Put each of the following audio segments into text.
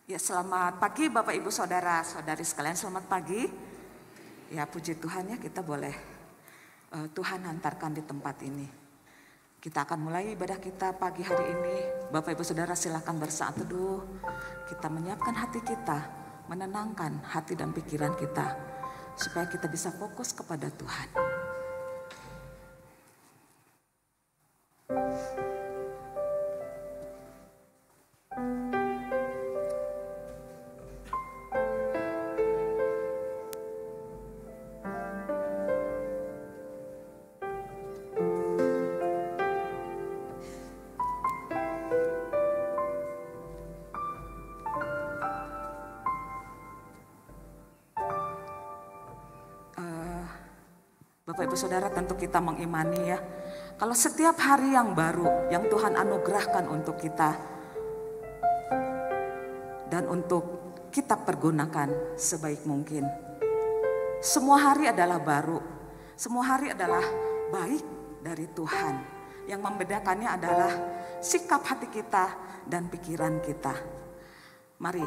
Ya, selamat pagi Bapak Ibu Saudara Saudari sekalian, selamat pagi. Ya, puji Tuhan ya, kita boleh Tuhan hantarkan di tempat ini. Kita akan mulai ibadah kita pagi hari ini. Bapak Ibu Saudara silakan bersaat teduh. Kita menyiapkan hati kita, menenangkan hati dan pikiran kita supaya kita bisa fokus kepada Tuhan. Bapak Ibu Saudara, tentu kita mengimani ya, kalau setiap hari yang baru yang Tuhan anugerahkan untuk kita dan untuk kita pergunakan sebaik mungkin. Semua hari adalah baru, semua hari adalah baik dari Tuhan. Yang membedakannya adalah sikap hati kita dan pikiran kita. Mari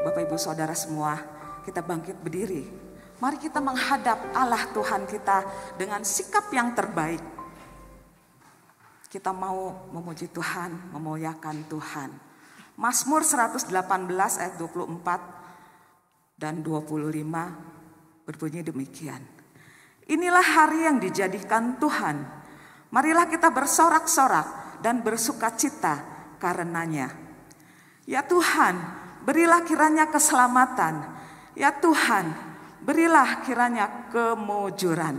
Bapak Ibu Saudara semua, kita bangkit berdiri. Mari kita menghadap Allah Tuhan kita dengan sikap yang terbaik. Kita mau memuji Tuhan, memuliakan Tuhan. Mazmur 118 ayat 24 dan 25 berbunyi demikian. Inilah hari yang dijadikan Tuhan. Marilah kita bersorak-sorak dan bersukacita karenanya. Ya Tuhan, berilah kiranya keselamatan. Ya Tuhan, berilah kiranya kemujuran.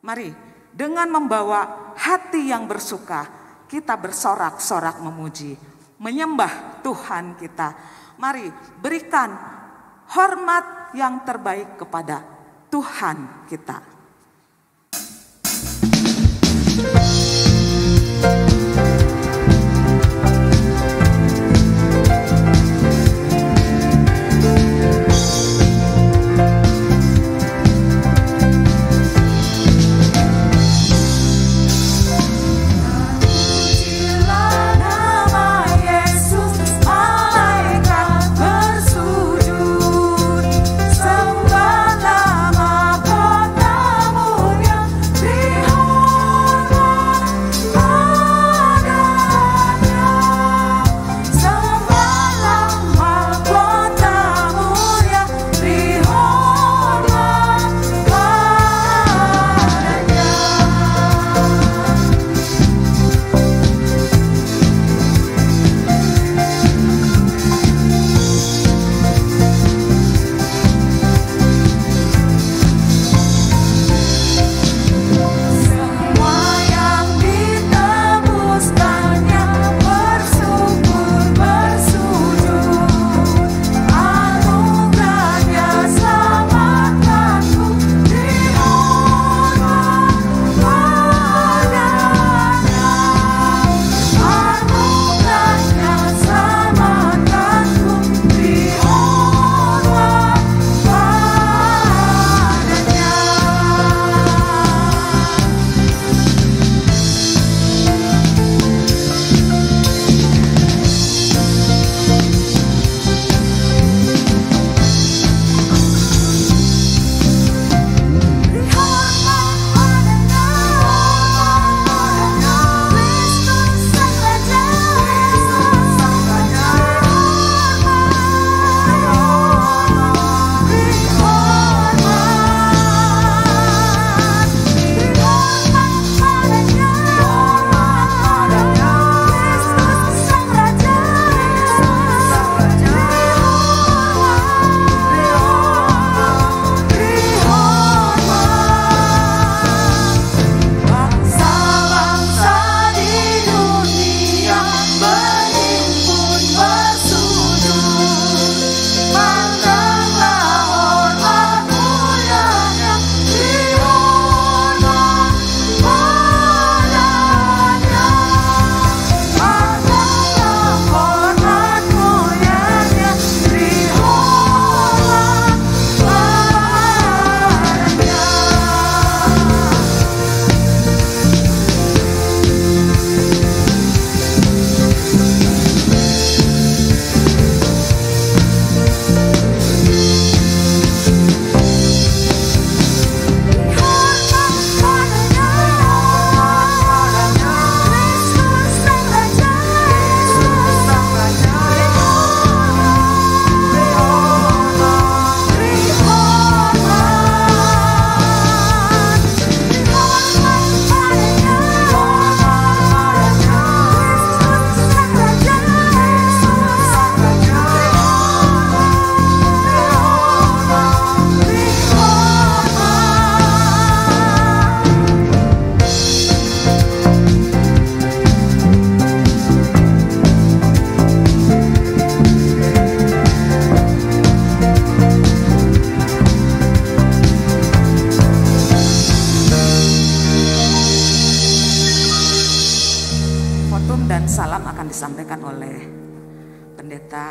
Mari dengan membawa hati yang bersuka, kita bersorak-sorak memuji, menyembah Tuhan kita. Mari berikan hormat yang terbaik kepada Tuhan kita. Sembah nama kota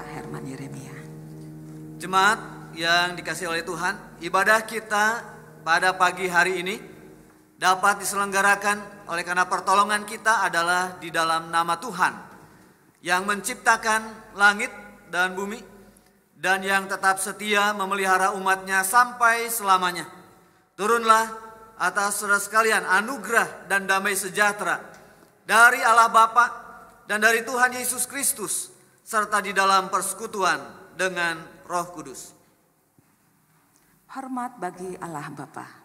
Saudara Herman Yeremia. Jemaat yang dikasihi oleh Tuhan, ibadah kita pada pagi hari ini dapat diselenggarakan oleh karena pertolongan kita adalah di dalam nama Tuhan yang menciptakan langit dan bumi dan yang tetap setia memelihara umatnya sampai selamanya. Turunlah atas saudara sekalian anugerah dan damai sejahtera dari Allah Bapa dan dari Tuhan Yesus Kristus serta di dalam persekutuan dengan Roh Kudus. Hormat bagi Allah Bapa.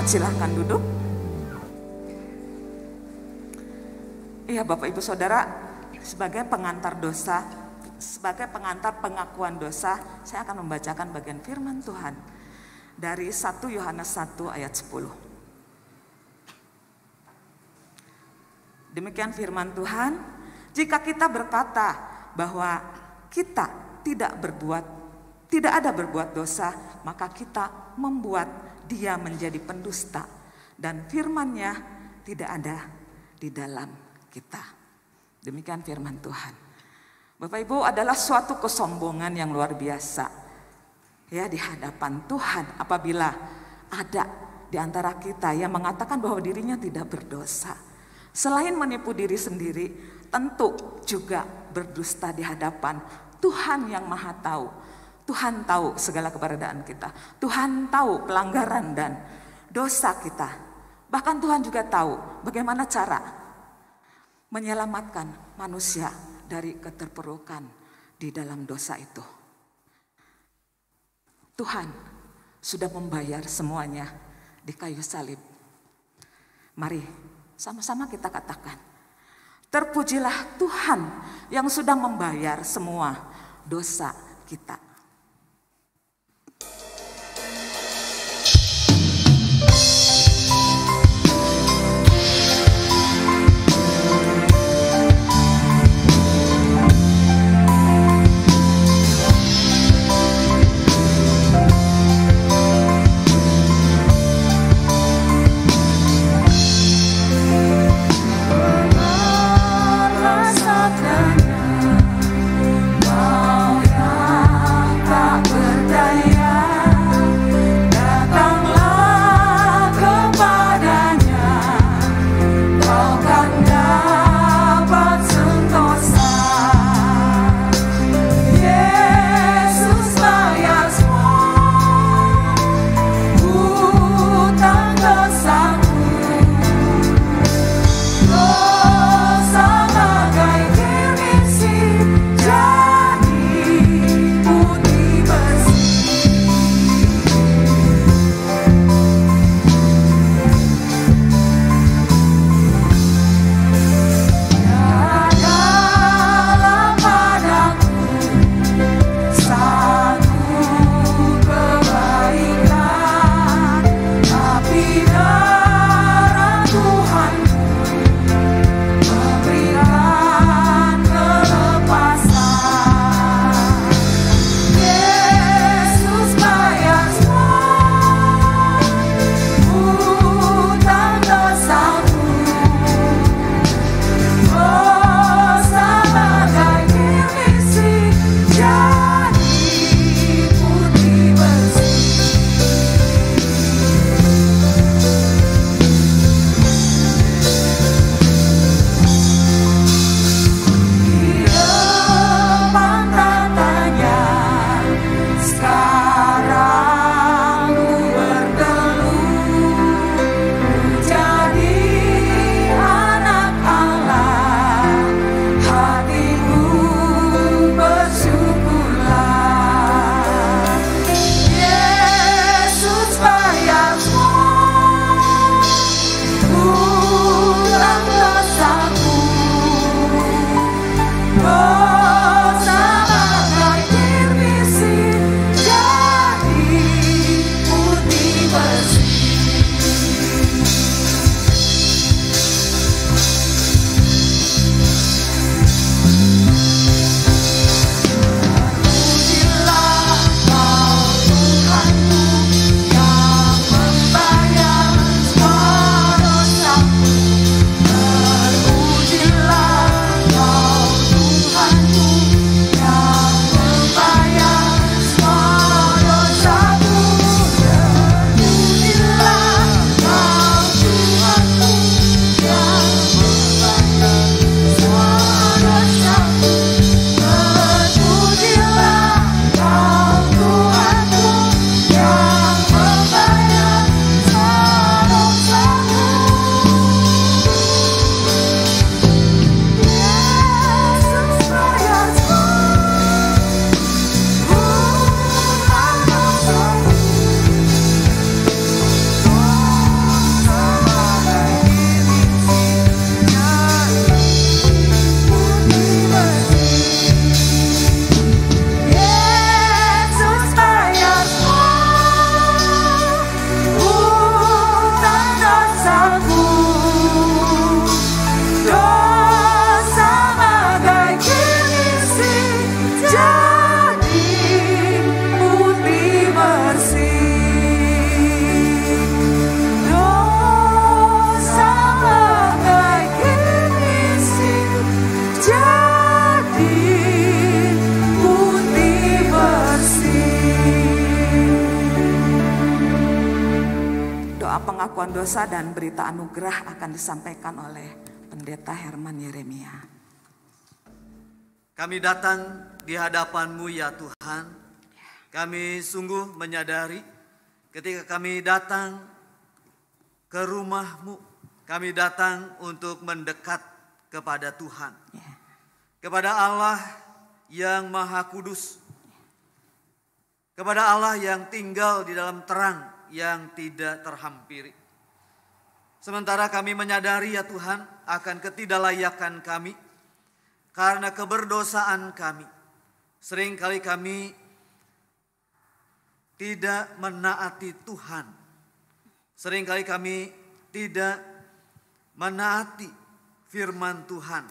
Silahkan duduk. Iya Bapak Ibu Saudara, sebagai pengantar dosa, sebagai pengantar pengakuan dosa, saya akan membacakan bagian firman Tuhan dari 1 Yohanes 1 ayat 10. Demikian firman Tuhan, jika kita berkata bahwa kita tidak ada berbuat dosa, maka kita membuat Dia menjadi pendusta dan firman-Nya tidak ada di dalam kita. Demikian firman Tuhan. Bapak Ibu, adalah suatu kesombongan yang luar biasa ya di hadapan Tuhan apabila ada di antara kita yang mengatakan bahwa dirinya tidak berdosa. Selain menipu diri sendiri, tentu juga berdusta di hadapan Tuhan yang Maha Tahu. Tuhan tahu segala keberadaan kita. Tuhan tahu pelanggaran dan dosa kita. Bahkan Tuhan juga tahu bagaimana cara menyelamatkan manusia dari keterpurukan di dalam dosa itu. Tuhan sudah membayar semuanya di kayu salib. Mari sama-sama kita katakan, terpujilah Tuhan yang sudah membayar semua dosa kita. Rasakan kau yang doa pengakuan dosa dan berita anugerah akan disampaikan oleh Pendeta Herman Yeremia. Kami datang di hadapan-Mu ya Tuhan. Kami sungguh menyadari ketika kami datang ke rumah-Mu, kami datang untuk mendekat kepada Tuhan. Kepada Allah yang Maha Kudus. Kepada Allah yang tinggal di dalam terang yang tidak terhampiri. Sementara kami menyadari ya Tuhan akan ketidaklayakan kami. Karena keberdosaan kami. Seringkali kami tidak menaati Tuhan. Seringkali kami tidak menaati firman Tuhan.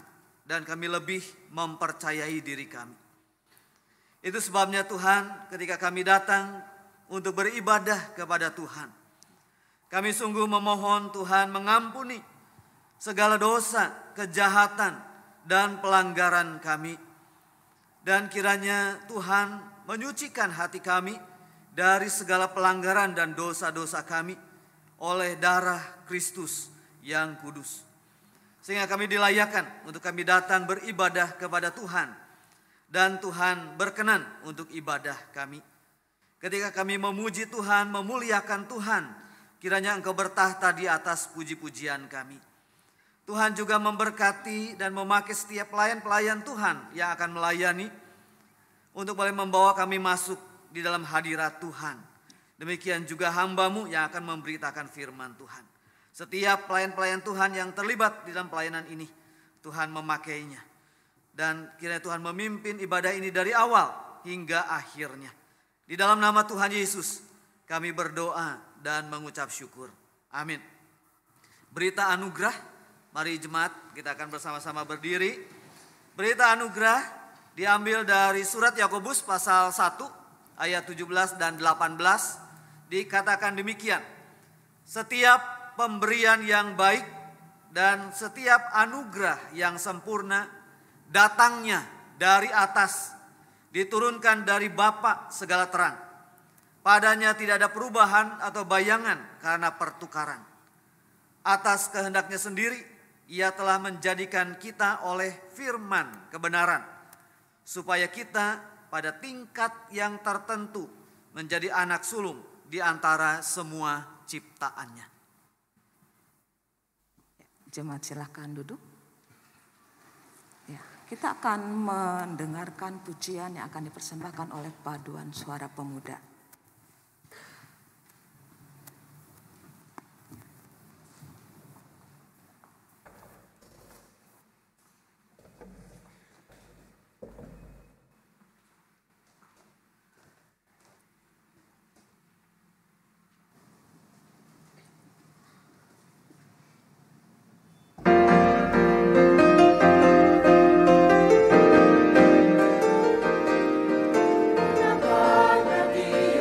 Dan kami lebih mempercayai diri kami. Itu sebabnya Tuhan ketika kami datang untuk beribadah kepada Tuhan. Kami sungguh memohon Tuhan mengampuni segala dosa, kejahatan, dan pelanggaran kami. Dan kiranya Tuhan menyucikan hati kami dari segala pelanggaran dan dosa-dosa kami oleh darah Kristus yang kudus. Sehingga kami dilayakkan untuk kami datang beribadah kepada Tuhan. Dan Tuhan berkenan untuk ibadah kami. Ketika kami memuji Tuhan, memuliakan Tuhan, kiranya Engkau bertahta di atas puji-pujian kami. Tuhan juga memberkati dan memakai setiap pelayan-pelayan Tuhan yang akan melayani untuk boleh membawa kami masuk di dalam hadirat Tuhan. Demikian juga hamba-Mu yang akan memberitakan firman Tuhan. Setiap pelayan-pelayan Tuhan yang terlibat di dalam pelayanan ini, Tuhan memakainya. Dan kiranya Tuhan memimpin ibadah ini dari awal hingga akhirnya. Di dalam nama Tuhan Yesus kami berdoa dan mengucap syukur. Amin. Berita anugerah, mari jemaat kita akan bersama-sama berdiri. Berita anugerah diambil dari surat Yakobus pasal 1 ayat 17 dan 18. Dikatakan demikian. Setiap pemberian yang baik dan setiap anugerah yang sempurna datangnya dari atas, diturunkan dari Bapa segala terang. Padanya tidak ada perubahan atau bayangan karena pertukaran. Atas kehendaknya sendiri, Ia telah menjadikan kita oleh firman kebenaran, supaya kita pada tingkat yang tertentu menjadi anak sulung di antara semua ciptaannya. Jemaat silakan duduk. Kita akan mendengarkan pujian yang akan dipersembahkan oleh Paduan Suara Pemuda. Di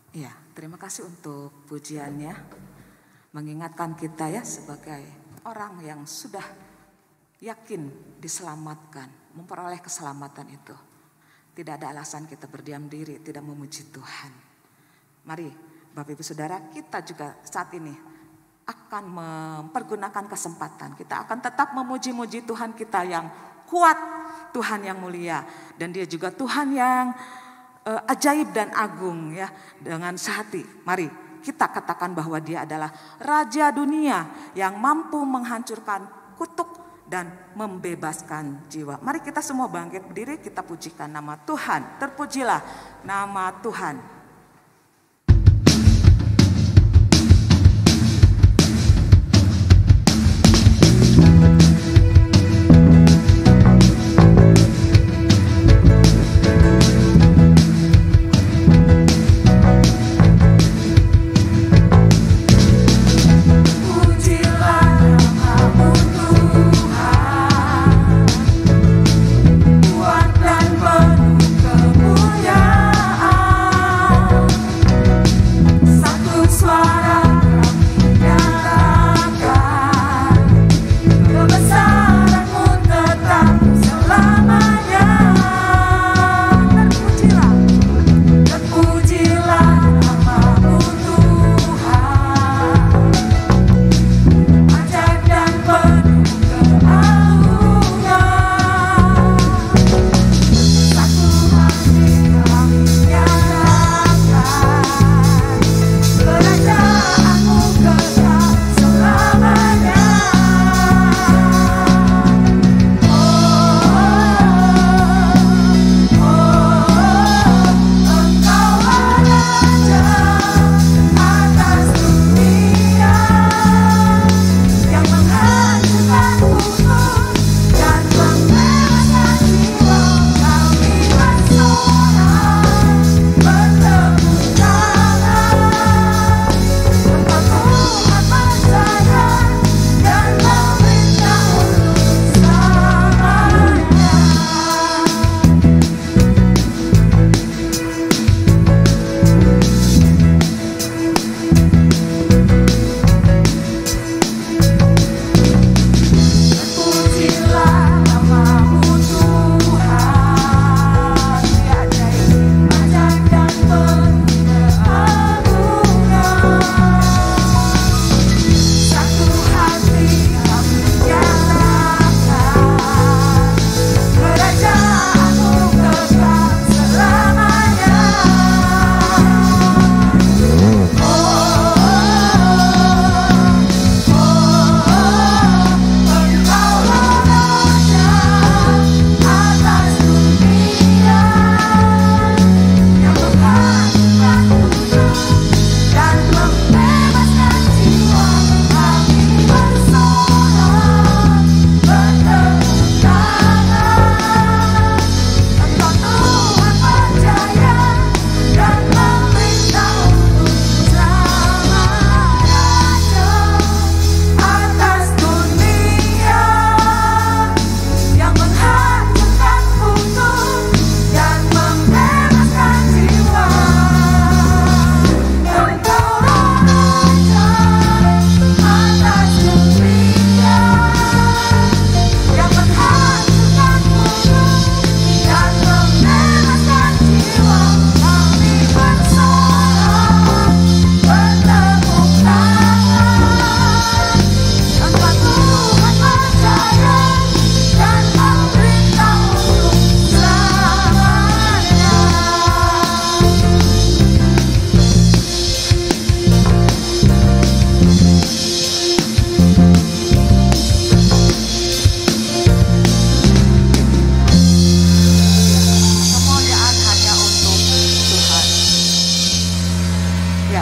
Ya, terima kasih untuk pujiannya. Mengingatkan kita ya sebagai orang yang sudah yakin diselamatkan, memperoleh keselamatan itu. Tidak ada alasan kita berdiam diri, tidak memuji Tuhan. Mari Bapak Ibu Saudara, kita juga saat ini akan mempergunakan kesempatan. Kita akan tetap memuji-muji Tuhan kita yang kuat, Tuhan yang mulia. Dan Dia juga Tuhan yang ajaib dan agung ya. Dengan sehati, mari kita katakan bahwa Dia adalah Raja dunia yang mampu menghancurkan kutuk dan membebaskan jiwa. Mari kita semua bangkit berdiri, kita pujikan nama Tuhan. Terpujilah nama Tuhan.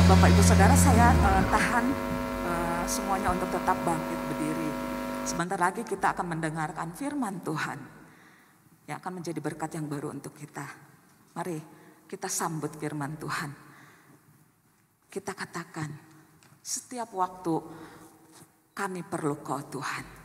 Bapak Ibu Saudara, saya tahan semuanya untuk tetap bangkit berdiri. Sebentar lagi kita akan mendengarkan firman Tuhan yang akan menjadi berkat yang baru untuk kita. Mari kita sambut firman Tuhan. Kita katakan, setiap waktu kami perlu Kau Tuhan.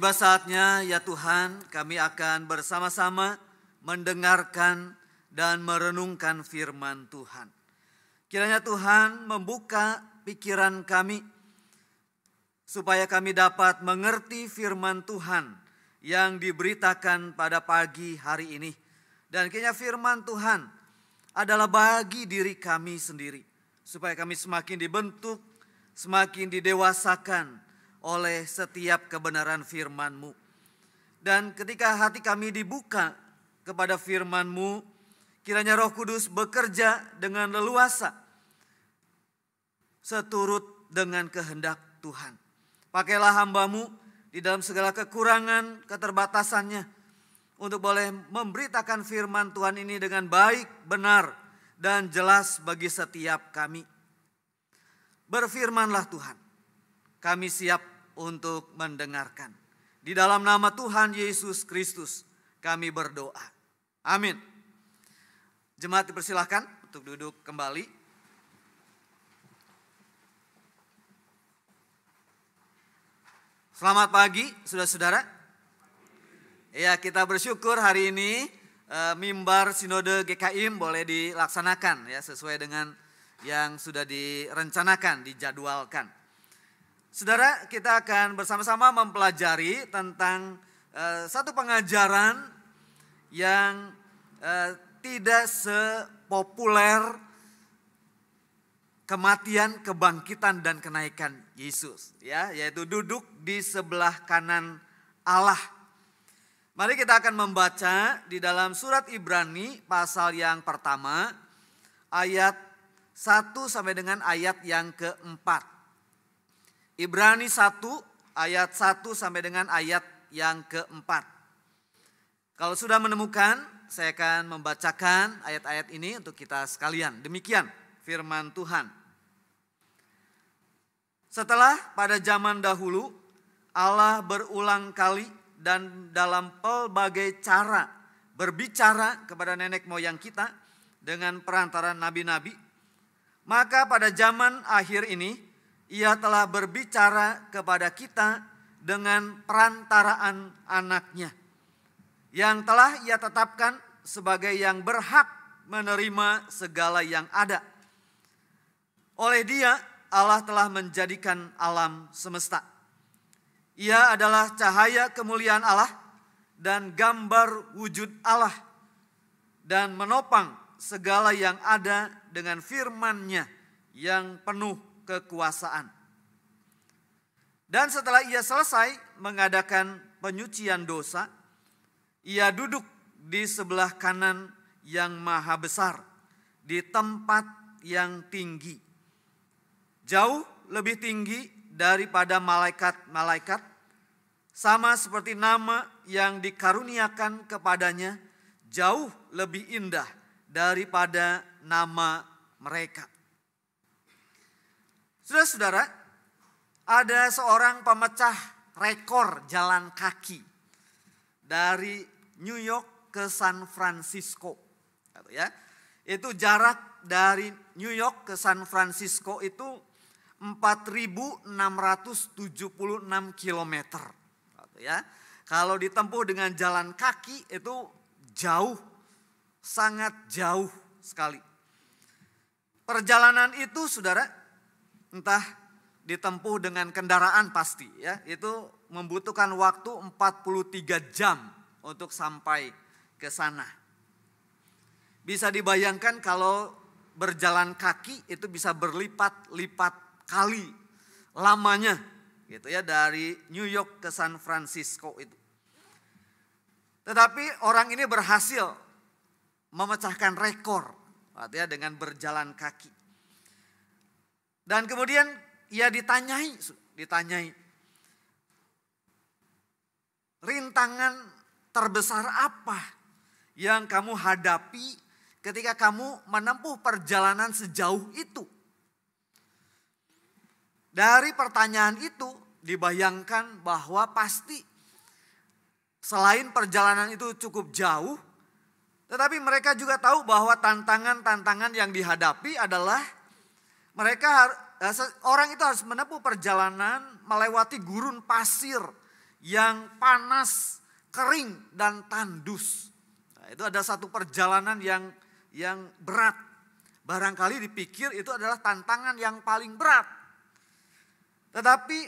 Tiba saatnya ya Tuhan, kami akan bersama-sama mendengarkan dan merenungkan firman Tuhan. Kiranya Tuhan membuka pikiran kami supaya kami dapat mengerti firman Tuhan yang diberitakan pada pagi hari ini. Dan kiranya firman Tuhan adalah bagi diri kami sendiri, supaya kami semakin dibentuk, semakin didewasakan oleh setiap kebenaran firman-Mu. Dan ketika hati kami dibuka kepada firman-Mu, kiranya Roh Kudus bekerja dengan leluasa, seturut dengan kehendak Tuhan. Pakailah hamba-Mu di dalam segala kekurangan, keterbatasannya, untuk boleh memberitakan firman Tuhan ini dengan baik, benar, dan jelas bagi setiap kami. Berfirmanlah Tuhan, kami siap untuk mendengarkan. Di dalam nama Tuhan Yesus Kristus kami berdoa. Amin. Jemaat dipersilahkan untuk duduk kembali. Selamat pagi saudara-saudara. Ya, kita bersyukur hari ini mimbar Sinode GKIM boleh dilaksanakan ya, sesuai dengan yang sudah direncanakan, dijadwalkan. Saudara, kita akan bersama-sama mempelajari tentang satu pengajaran yang tidak sepopuler kematian, kebangkitan, dan kenaikan Yesus, ya, yaitu duduk di sebelah kanan Allah. Mari kita akan membaca di dalam surat Ibrani pasal yang pertama, ayat 1 sampai dengan ayat yang keempat. Ibrani 1 ayat 1 sampai dengan ayat yang keempat. Kalau sudah menemukan, saya akan membacakan ayat-ayat ini untuk kita sekalian. Demikian firman Tuhan. Setelah pada zaman dahulu Allah berulang kali dan dalam pelbagai cara berbicara kepada nenek moyang kita dengan perantara nabi-nabi, maka pada zaman akhir ini Ia telah berbicara kepada kita dengan perantaraan anaknya, yang telah Ia tetapkan sebagai yang berhak menerima segala yang ada. Oleh Dia, Allah telah menjadikan alam semesta. Ia adalah cahaya kemuliaan Allah dan gambar wujud Allah, dan menopang segala yang ada dengan firman-Nya yang penuh kekuasaan. Dan setelah Ia selesai mengadakan penyucian dosa, Ia duduk di sebelah kanan yang maha besar, di tempat yang tinggi, jauh lebih tinggi daripada malaikat-malaikat, sama seperti nama yang dikaruniakan kepadanya jauh lebih indah daripada nama mereka. Saudara-saudara, ada seorang pemecah rekor jalan kaki dari New York ke San Francisco. Ya, itu jarak dari New York ke San Francisco itu 4.676 kilometer. Ya, kalau ditempuh dengan jalan kaki itu jauh, sangat jauh sekali. Perjalanan itu saudara, entah ditempuh dengan kendaraan pasti ya, itu membutuhkan waktu 43 jam untuk sampai ke sana. Bisa dibayangkan kalau berjalan kaki itu bisa berlipat-lipat kali lamanya gitu ya, dari New York ke San Francisco itu. Tetapi orang ini berhasil memecahkan rekor ya, dengan berjalan kaki. Dan kemudian ia ditanyai, rintangan terbesar apa yang kamu hadapi ketika kamu menempuh perjalanan sejauh itu? Dari pertanyaan itu dibayangkan bahwa pasti selain perjalanan itu cukup jauh, tetapi mereka juga tahu bahwa tantangan-tantangan yang dihadapi adalah orang itu harus menempuh perjalanan melewati gurun pasir yang panas, kering, dan tandus. Nah, itu ada satu perjalanan yang berat. Barangkali dipikir itu adalah tantangan yang paling berat. Tetapi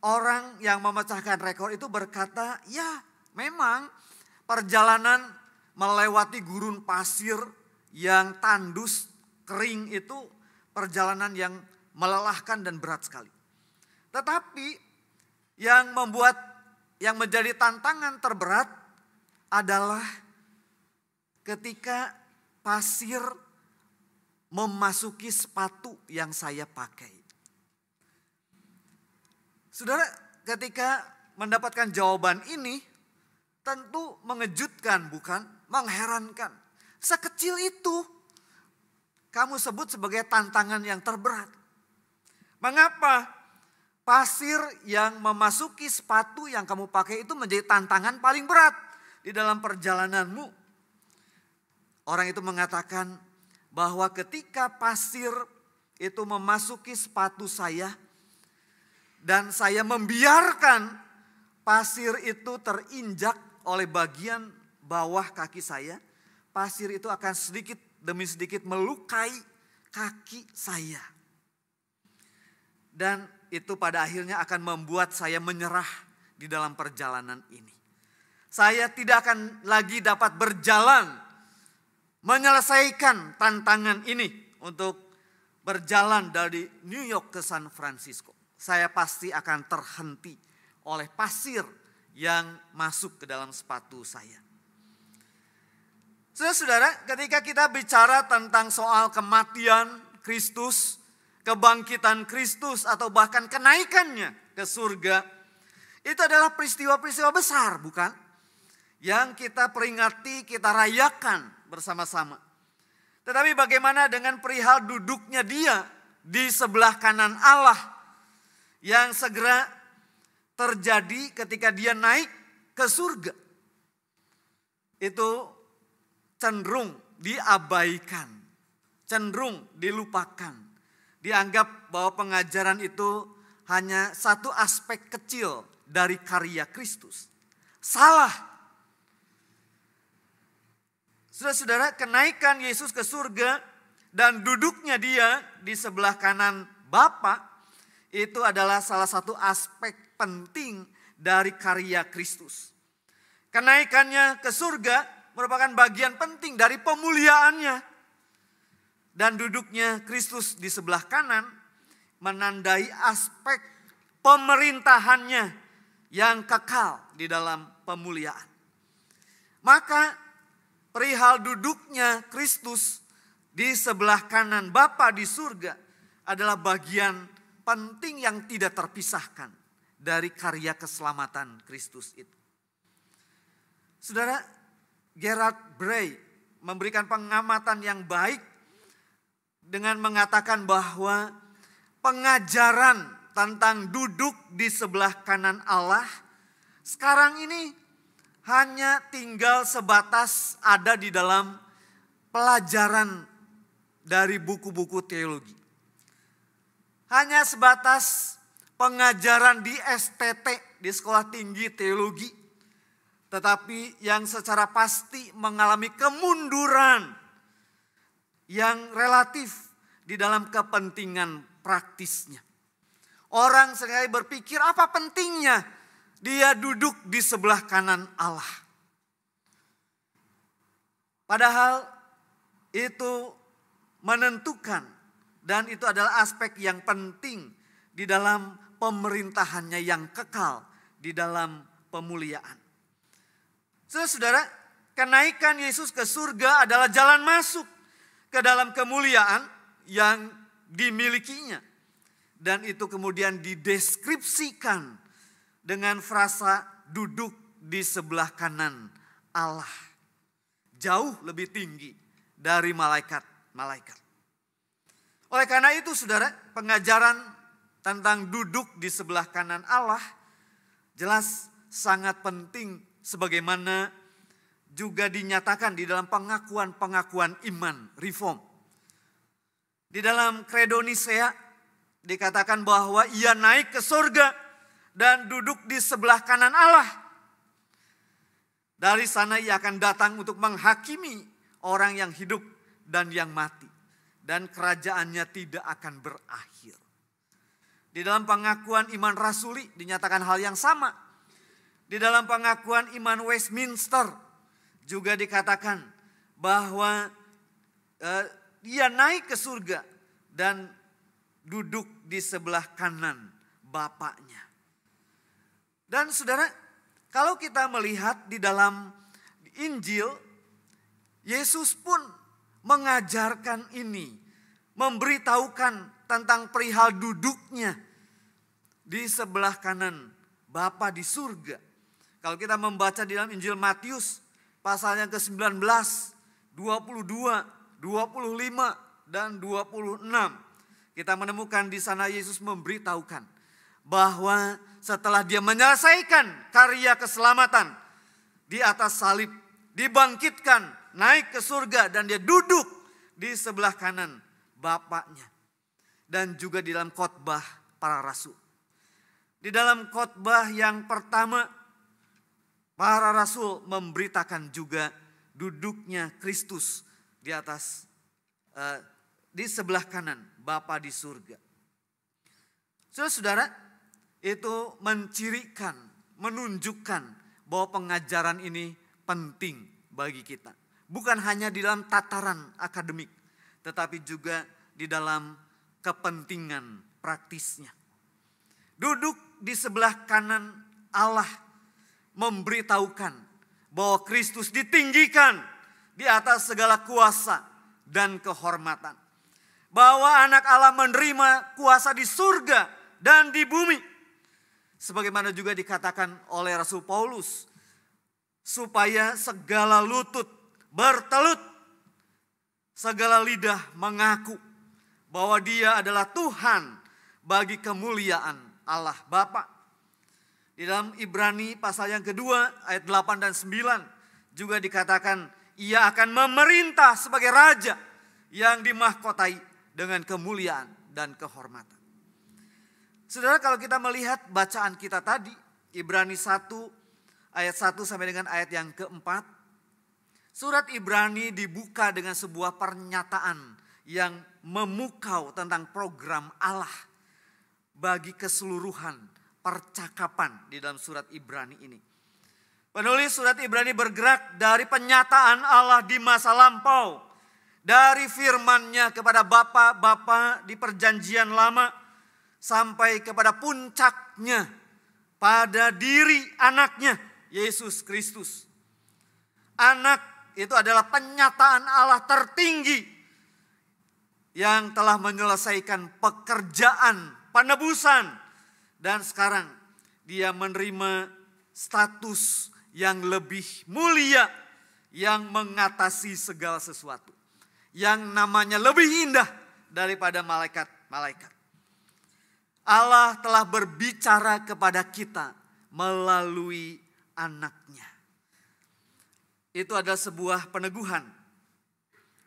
orang yang memecahkan rekor itu berkata, ya memang perjalanan melewati gurun pasir yang tandus, kering itu perjalanan yang melelahkan dan berat sekali. Tetapi yang menjadi tantangan terberat adalah ketika pasir memasuki sepatu yang saya pakai. Saudara, ketika mendapatkan jawaban ini tentu mengejutkan, bukan? Mengherankan. Sekecil itu kamu sebut sebagai tantangan yang terberat. Mengapa pasir yang memasuki sepatu yang kamu pakai itu menjadi tantangan paling berat di dalam perjalananmu? Orang itu mengatakan bahwa ketika pasir itu memasuki sepatu saya dan saya membiarkan pasir itu terinjak oleh bagian bawah kaki saya, pasir itu akan sedikit demi sedikit melukai kaki saya. Dan itu pada akhirnya akan membuat saya menyerah di dalam perjalanan ini. Saya tidak akan lagi dapat berjalan menyelesaikan tantangan ini untuk berjalan dari New York ke San Francisco. Saya pasti akan terhenti oleh pasir yang masuk ke dalam sepatu saya. Saudara, ketika kita bicara tentang soal kematian Kristus, kebangkitan Kristus atau bahkan kenaikannya ke surga, itu adalah peristiwa-peristiwa besar, bukan? Yang kita peringati, kita rayakan bersama-sama. Tetapi bagaimana dengan perihal duduknya dia di sebelah kanan Allah yang segera terjadi ketika dia naik ke surga? Itu cenderung diabaikan, cenderung dilupakan. Dianggap bahwa pengajaran itu hanya satu aspek kecil dari karya Kristus. Salah. Saudara-saudara, kenaikan Yesus ke surga dan duduknya dia di sebelah kanan Bapa itu adalah salah satu aspek penting dari karya Kristus. Kenaikannya ke surga merupakan bagian penting dari pemuliaannya. Dan duduknya Kristus di sebelah kanan menandai aspek pemerintahannya yang kekal di dalam pemuliaan. Maka perihal duduknya Kristus di sebelah kanan Bapa di surga adalah bagian penting yang tidak terpisahkan dari karya keselamatan Kristus itu. Saudara, Gerard Bray memberikan pengamatan yang baik dengan mengatakan bahwa pengajaran tentang duduk di sebelah kanan Allah sekarang ini hanya tinggal sebatas ada di dalam pelajaran dari buku-buku teologi. Hanya sebatas pengajaran di STT, di Sekolah Tinggi Teologi. Tetapi yang secara pasti mengalami kemunduran yang relatif di dalam kepentingan praktisnya. Orang sekali berpikir apa pentingnya dia duduk di sebelah kanan Allah. Padahal itu menentukan dan itu adalah aspek yang penting di dalam pemerintahannya yang kekal di dalam pemuliaan. Saudara, kenaikan Yesus ke surga adalah jalan masuk ke dalam kemuliaan yang dimilikinya. Dan itu kemudian dideskripsikan dengan frasa duduk di sebelah kanan Allah. Jauh lebih tinggi dari malaikat-malaikat. Oleh karena itu saudara, pengajaran tentang duduk di sebelah kanan Allah jelas sangat penting sebagaimana juga dinyatakan di dalam pengakuan-pengakuan iman reform. Di dalam Credo Nicea dikatakan bahwa ia naik ke surga dan duduk di sebelah kanan Allah. Dari sana ia akan datang untuk menghakimi orang yang hidup dan yang mati. Dan kerajaannya tidak akan berakhir. Di dalam pengakuan iman rasuli dinyatakan hal yang sama. Di dalam pengakuan iman Westminster juga dikatakan bahwa dia naik ke surga dan duduk di sebelah kanan Bapaknya. Dan saudara, kalau kita melihat di dalam Injil, Yesus pun mengajarkan ini, memberitahukan tentang perihal duduknya di sebelah kanan Bapa di surga. Kalau kita membaca di dalam Injil Matius pasal yang ke-19, 22, 25 dan 26. Kita menemukan di sana Yesus memberitahukan bahwa setelah dia menyelesaikan karya keselamatan di atas salib, dibangkitkan, naik ke surga dan dia duduk di sebelah kanan Bapaknya. Dan juga di dalam khotbah para rasul. Di dalam khotbah yang pertama, para rasul memberitakan juga duduknya Kristus di atas, di sebelah kanan Bapa di surga. Saudara-saudara, itu mencirikan, menunjukkan bahwa pengajaran ini penting bagi kita. Bukan hanya di dalam tataran akademik, tetapi juga di dalam kepentingan praktisnya. Duduk di sebelah kanan Allah memberitahukan bahwa Kristus ditinggikan di atas segala kuasa dan kehormatan. Bahwa anak Allah menerima kuasa di surga dan di bumi. Sebagaimana juga dikatakan oleh Rasul Paulus, supaya segala lutut bertelut, segala lidah mengaku bahwa Dia adalah Tuhan bagi kemuliaan Allah Bapa. Di dalam Ibrani pasal yang kedua ayat 8 dan 9 juga dikatakan Ia akan memerintah sebagai raja yang dimahkotai dengan kemuliaan dan kehormatan. Saudara, kalau kita melihat bacaan kita tadi, Ibrani 1 ayat 1 sampai dengan ayat yang keempat, surat Ibrani dibuka dengan sebuah pernyataan yang memukau tentang program Allah bagi keseluruhan percakapan di dalam surat Ibrani ini. Penulis surat Ibrani bergerak dari penyataan Allah di masa lampau, dari firman-Nya kepada bapa-bapa di perjanjian lama, sampai kepada puncaknya pada diri anaknya, Yesus Kristus. Anak itu adalah penyataan Allah tertinggi yang telah menyelesaikan pekerjaan penebusan. Dan sekarang Dia menerima status yang lebih mulia, yang mengatasi segala sesuatu, yang namanya lebih indah daripada malaikat-malaikat. Allah telah berbicara kepada kita melalui anaknya. Itu adalah sebuah peneguhan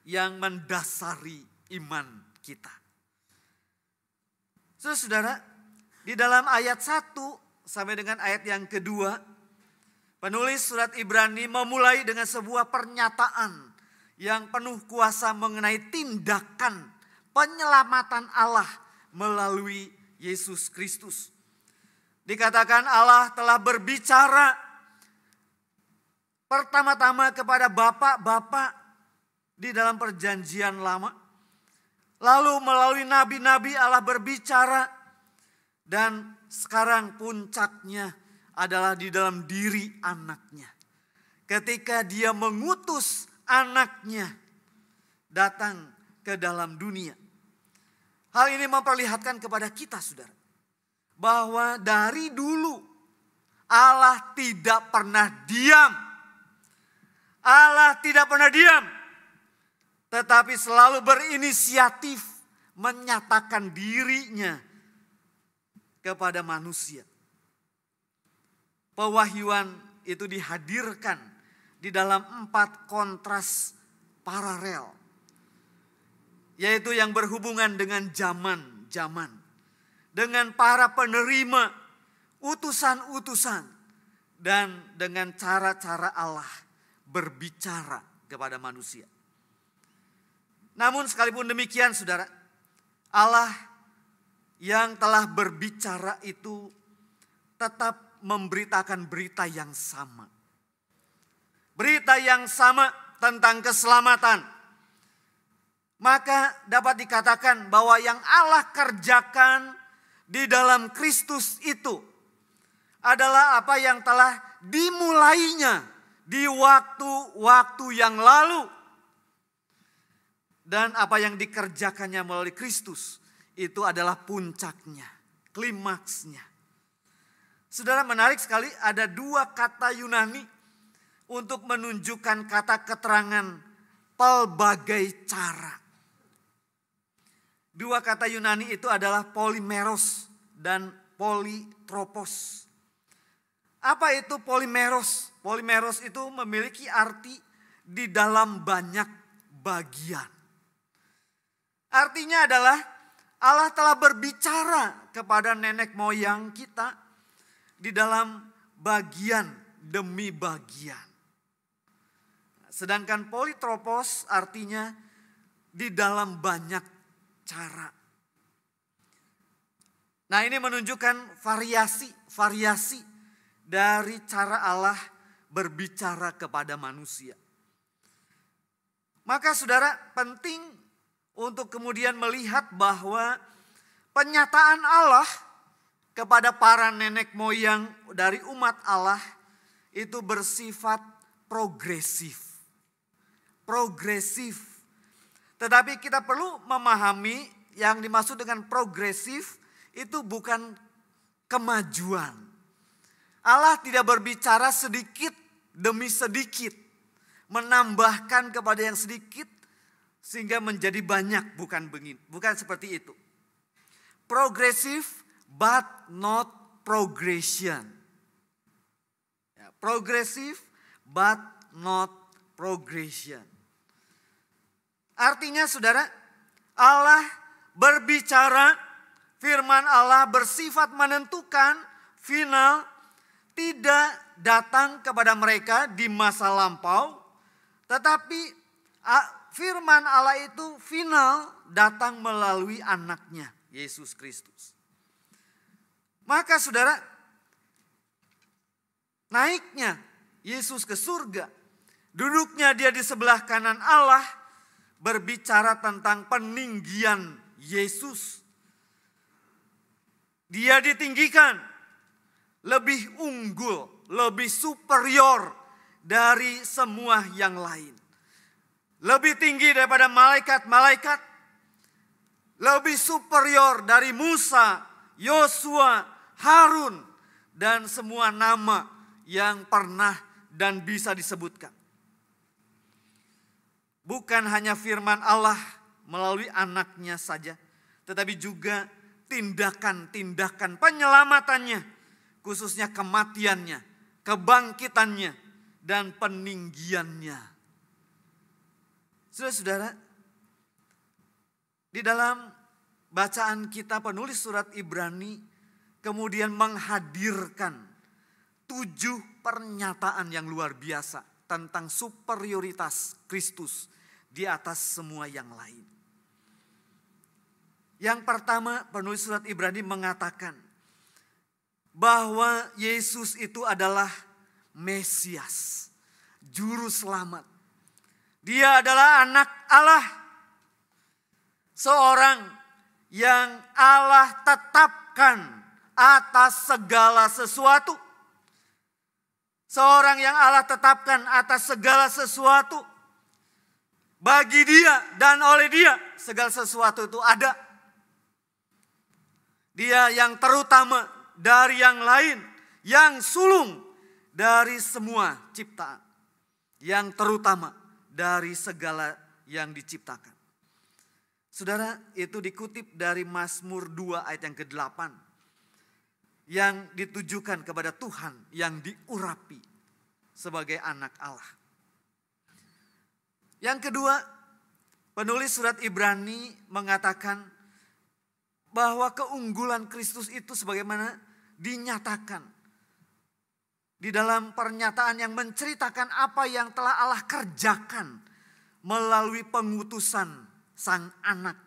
yang mendasari iman kita. Saudara, di dalam ayat 1 sampai dengan ayat yang kedua, penulis surat Ibrani memulai dengan sebuah pernyataan yang penuh kuasa mengenai tindakan penyelamatan Allah melalui Yesus Kristus. Dikatakan Allah telah berbicara pertama-tama kepada bapak-bapak di dalam perjanjian lama. Lalu melalui nabi-nabi Allah berbicara. Dan sekarang puncaknya adalah di dalam diri anaknya. Ketika Dia mengutus anaknya datang ke dalam dunia. Hal ini memperlihatkan kepada kita, saudara, bahwa dari dulu Allah tidak pernah diam. Allah tidak pernah diam, tetapi selalu berinisiatif menyatakan dirinya kepada manusia. Pewahyuan itu dihadirkan di dalam 4 kontras paralel, yaitu yang berhubungan dengan zaman-zaman, dengan para penerima utusan-utusan dan dengan cara-cara Allah berbicara kepada manusia. Namun sekalipun demikian saudara, Allah yang telah berbicara itu tetap memberitakan berita yang sama. Berita yang sama tentang keselamatan. Maka dapat dikatakan bahwa yang Allah kerjakan di dalam Kristus itu adalah apa yang telah dimulainya di waktu-waktu yang lalu. Dan apa yang dikerjakannya melalui Kristus itu adalah puncaknya, klimaksnya. Saudara, menarik sekali, ada dua kata Yunani untuk menunjukkan kata keterangan pelbagai cara. Dua kata Yunani itu adalah polimeros dan politropos. Apa itu polimeros? Polimeros itu memiliki arti di dalam banyak bagian. Artinya adalah Allah telah berbicara kepada nenek moyang kita di dalam bagian demi bagian. Sedangkan politropos artinya di dalam banyak cara. Nah, ini menunjukkan variasi dari cara Allah berbicara kepada manusia. Maka saudara, penting untuk kemudian melihat bahwa penyataan Allah kepada para nenek moyang dari umat Allah itu bersifat progresif. Progresif. Tetapi kita perlu memahami yang dimaksud dengan progresif itu bukan kemajuan. Allah tidak berbicara sedikit demi sedikit, menambahkan kepada yang sedikit sehingga menjadi banyak, bukan seperti itu. Progresif but not progression. Progresif but not progression. Artinya saudara, Allah berbicara, firman Allah bersifat menentukan, final, tidak datang kepada mereka di masa lampau, tetapi firman Allah itu final datang melalui anaknya, Yesus Kristus. Maka saudara, naiknya Yesus ke surga, duduknya dia di sebelah kanan Allah, berbicara tentang peninggian Yesus. Dia ditinggikan, lebih unggul, lebih superior dari semua yang lain. Lebih tinggi daripada malaikat-malaikat. Lebih superior dari Musa, Yosua, Harun. Dan semua nama yang pernah dan bisa disebutkan. Bukan hanya firman Allah melalui anaknya saja. Tetapi juga tindakan-tindakan penyelamatannya. Khususnya kematiannya, kebangkitannya, dan peninggiannya. Saudara-saudara, di dalam bacaan kita penulis surat Ibrani kemudian menghadirkan 7 pernyataan yang luar biasa tentang superioritas Kristus di atas semua yang lain. Yang pertama, penulis surat Ibrani mengatakan bahwa Yesus itu adalah Mesias, juru selamat. Dia adalah anak Allah. Seorang yang Allah tetapkan atas segala sesuatu. Seorang yang Allah tetapkan atas segala sesuatu. Bagi dia dan oleh dia segala sesuatu itu ada. Dia yang terutama dari yang lain. Yang sulung dari semua ciptaan. Yang terutama dari segala yang diciptakan. Saudara, itu dikutip dari Mazmur 2 ayat yang ke-8. Yang ditujukan kepada Tuhan yang diurapi sebagai anak Allah. Yang kedua, penulis surat Ibrani mengatakan bahwa keunggulan Kristus itu sebagaimana dinyatakan di dalam pernyataan yang menceritakan apa yang telah Allah kerjakan melalui pengutusan Sang Anak.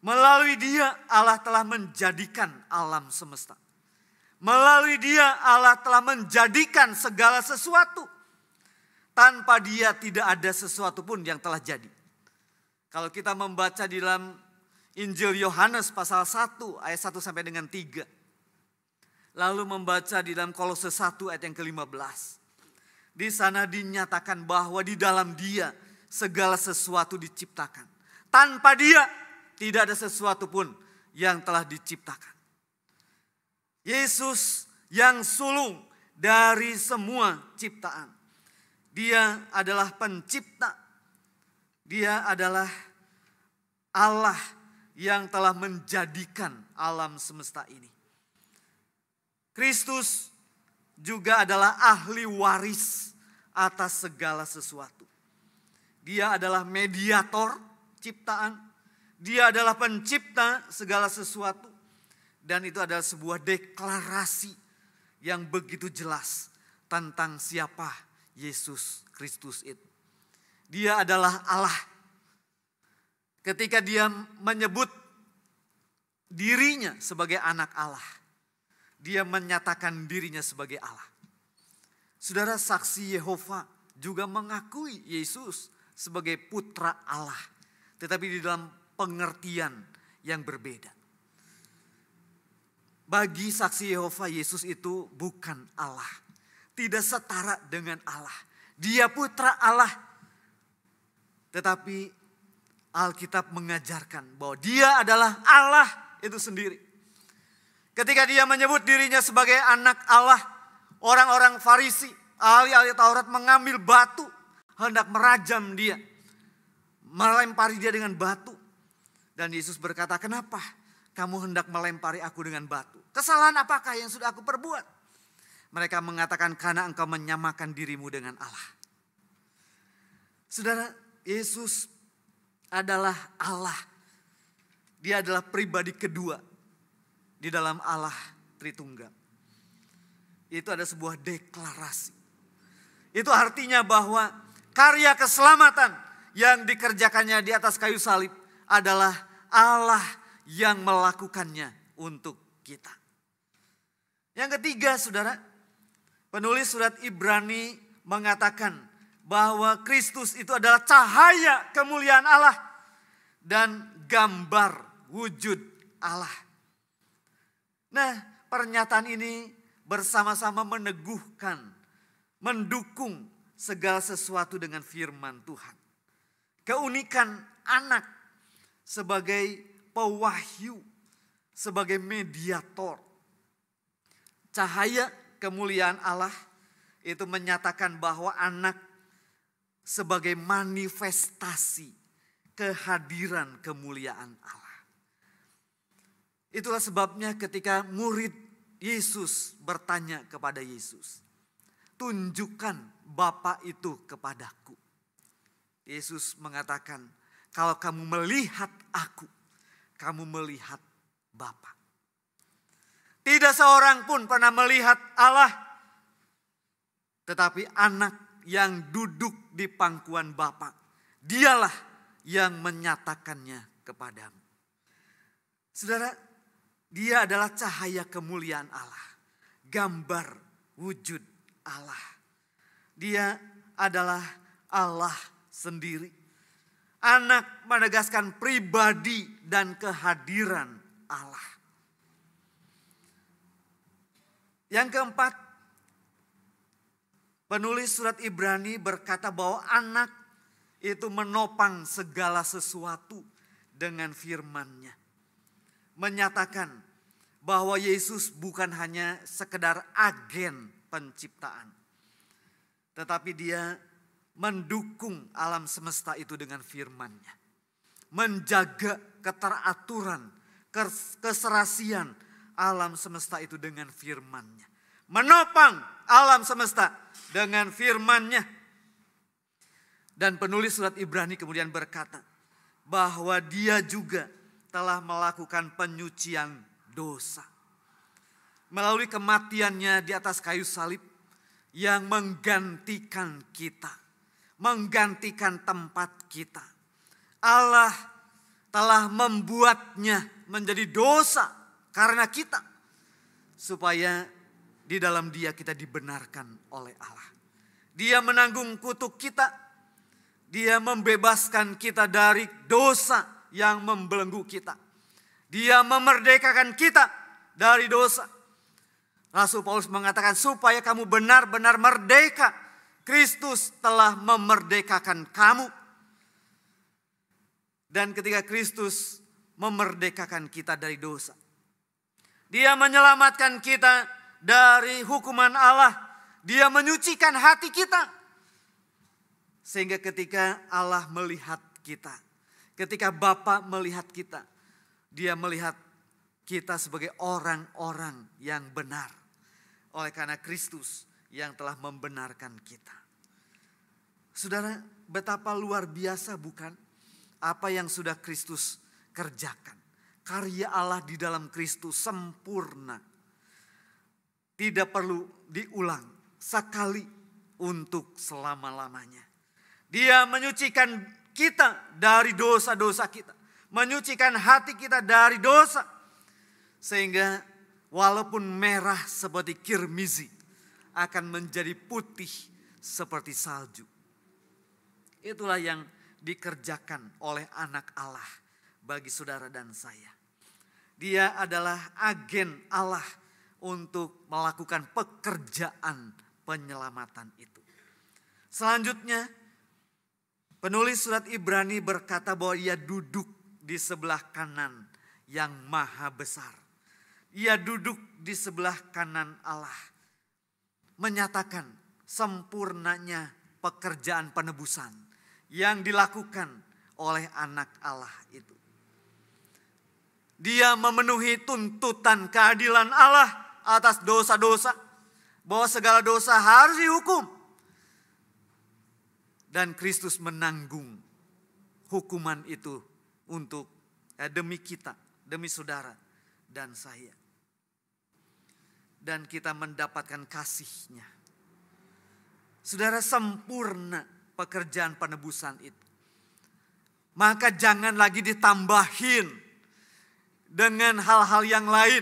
Melalui Dia Allah telah menjadikan alam semesta. Melalui Dia Allah telah menjadikan segala sesuatu. Tanpa Dia tidak ada sesuatu pun yang telah jadi. Kalau kita membaca di dalam Injil Yohanes pasal 1 ayat 1 sampai dengan 3. Lalu membaca di dalam Kolose 1 ayat yang ke-15. Di sana dinyatakan bahwa di dalam Dia segala sesuatu diciptakan. Tanpa Dia tidak ada sesuatu pun yang telah diciptakan. Yesus yang sulung dari semua ciptaan. Dia adalah pencipta. Dia adalah Allah yang telah menjadikan alam semesta ini. Kristus juga adalah ahli waris atas segala sesuatu. Dia adalah mediator ciptaan. Dia adalah pencipta segala sesuatu. Dan itu adalah sebuah deklarasi yang begitu jelas tentang siapa Yesus Kristus itu. Dia adalah Allah. Ketika Dia menyebut dirinya sebagai anak Allah, Dia menyatakan dirinya sebagai Allah. Saudara, saksi Yehova juga mengakui Yesus sebagai putra Allah, tetapi di dalam pengertian yang berbeda. Bagi saksi Yehova, Yesus itu bukan Allah, tidak setara dengan Allah. Dia putra Allah, tetapi Alkitab mengajarkan bahwa Dia adalah Allah itu sendiri. Ketika Dia menyebut dirinya sebagai anak Allah, orang-orang Farisi, ahli-ahli Taurat mengambil batu, hendak merajam Dia, melempari Dia dengan batu. Dan Yesus berkata, "Kenapa kamu hendak melempari aku dengan batu? Kesalahan apakah yang sudah aku perbuat?" Mereka mengatakan, "Karena engkau menyamakan dirimu dengan Allah." Saudara, Yesus adalah Allah. Dia adalah pribadi kedua di dalam Allah Tritunggal. Itu ada sebuah deklarasi. Itu artinya bahwa karya keselamatan yang dikerjakannya di atas kayu salib adalah Allah yang melakukannya untuk kita. Yang ketiga, saudara, penulis surat Ibrani mengatakan bahwa Kristus itu adalah cahaya kemuliaan Allah dan gambar wujud Allah. Nah, pernyataan ini bersama-sama meneguhkan, mendukung segala sesuatu dengan firman Tuhan. Keunikan anak sebagai pewahyu, sebagai mediator. Cahaya kemuliaan Allah itu menyatakan bahwa anak sebagai manifestasi kehadiran kemuliaan Allah. Itulah sebabnya ketika murid Yesus bertanya kepada Yesus, "Tunjukkan Bapa itu kepadaku." Yesus mengatakan, "Kalau kamu melihat aku, kamu melihat Bapa." Tidak seorang pun pernah melihat Allah, tetapi anak yang duduk di pangkuan Bapa, Dialah yang menyatakannya kepadamu. Saudara, Dia adalah cahaya kemuliaan Allah, gambar wujud Allah. Dia adalah Allah sendiri. Anak menegaskan pribadi dan kehadiran Allah. Yang keempat, penulis surat Ibrani berkata bahwa anak itu menopang segala sesuatu dengan firman-Nya. Menyatakan bahwa Yesus bukan hanya sekedar agen penciptaan, tetapi Dia mendukung alam semesta itu dengan firman-Nya. Menjaga keteraturan, keserasian alam semesta itu dengan firman-Nya. Menopang alam semesta dengan firman-Nya. Dan penulis surat Ibrani kemudian berkata bahwa Dia juga telah melakukan penyucian dosa. Melalui kematiannya di atas kayu salib yang menggantikan kita, menggantikan tempat kita. Allah telah membuatnya menjadi dosa karena kita, supaya di dalam Dia kita dibenarkan oleh Allah. Dia menanggung kutuk kita, Dia membebaskan kita dari dosa yang membelenggu kita. Dia memerdekakan kita dari dosa. Rasul Paulus mengatakan supaya kamu benar-benar merdeka. Kristus telah memerdekakan kamu. Dan ketika Kristus memerdekakan kita dari dosa, Dia menyelamatkan kita dari hukuman Allah. Dia menyucikan hati kita. Sehingga ketika Allah melihat kita, ketika Bapa melihat kita, Dia melihat kita sebagai orang-orang yang benar. Oleh karena Kristus yang telah membenarkan kita. Saudara, betapa luar biasa bukan apa yang sudah Kristus kerjakan. Karya Allah di dalam Kristus sempurna. Tidak perlu diulang sekali untuk selama-lamanya. Dia menyucikan kita dari dosa-dosa kita. Menyucikan hati kita dari dosa. Sehingga walaupun merah seperti kirmizi akan menjadi putih seperti salju. Itulah yang dikerjakan oleh anak Allah bagi saudara dan saya. Dia adalah agen Allah untuk melakukan pekerjaan penyelamatan itu. Selanjutnya, penulis surat Ibrani berkata bahwa Ia duduk di sebelah kanan yang maha besar. Ia duduk di sebelah kanan Allah. Menyatakan sempurnanya pekerjaan penebusan yang dilakukan oleh anak Allah itu. Dia memenuhi tuntutan keadilan Allah atas dosa-dosa. Bahwa segala dosa harus dihukum. Dan Kristus menanggung hukuman itu untuk demi kita, demi saudara dan saya. Dan kita mendapatkan kasih-Nya. Saudara, sempurna pekerjaan penebusan itu. Maka jangan lagi ditambahin dengan hal-hal yang lain.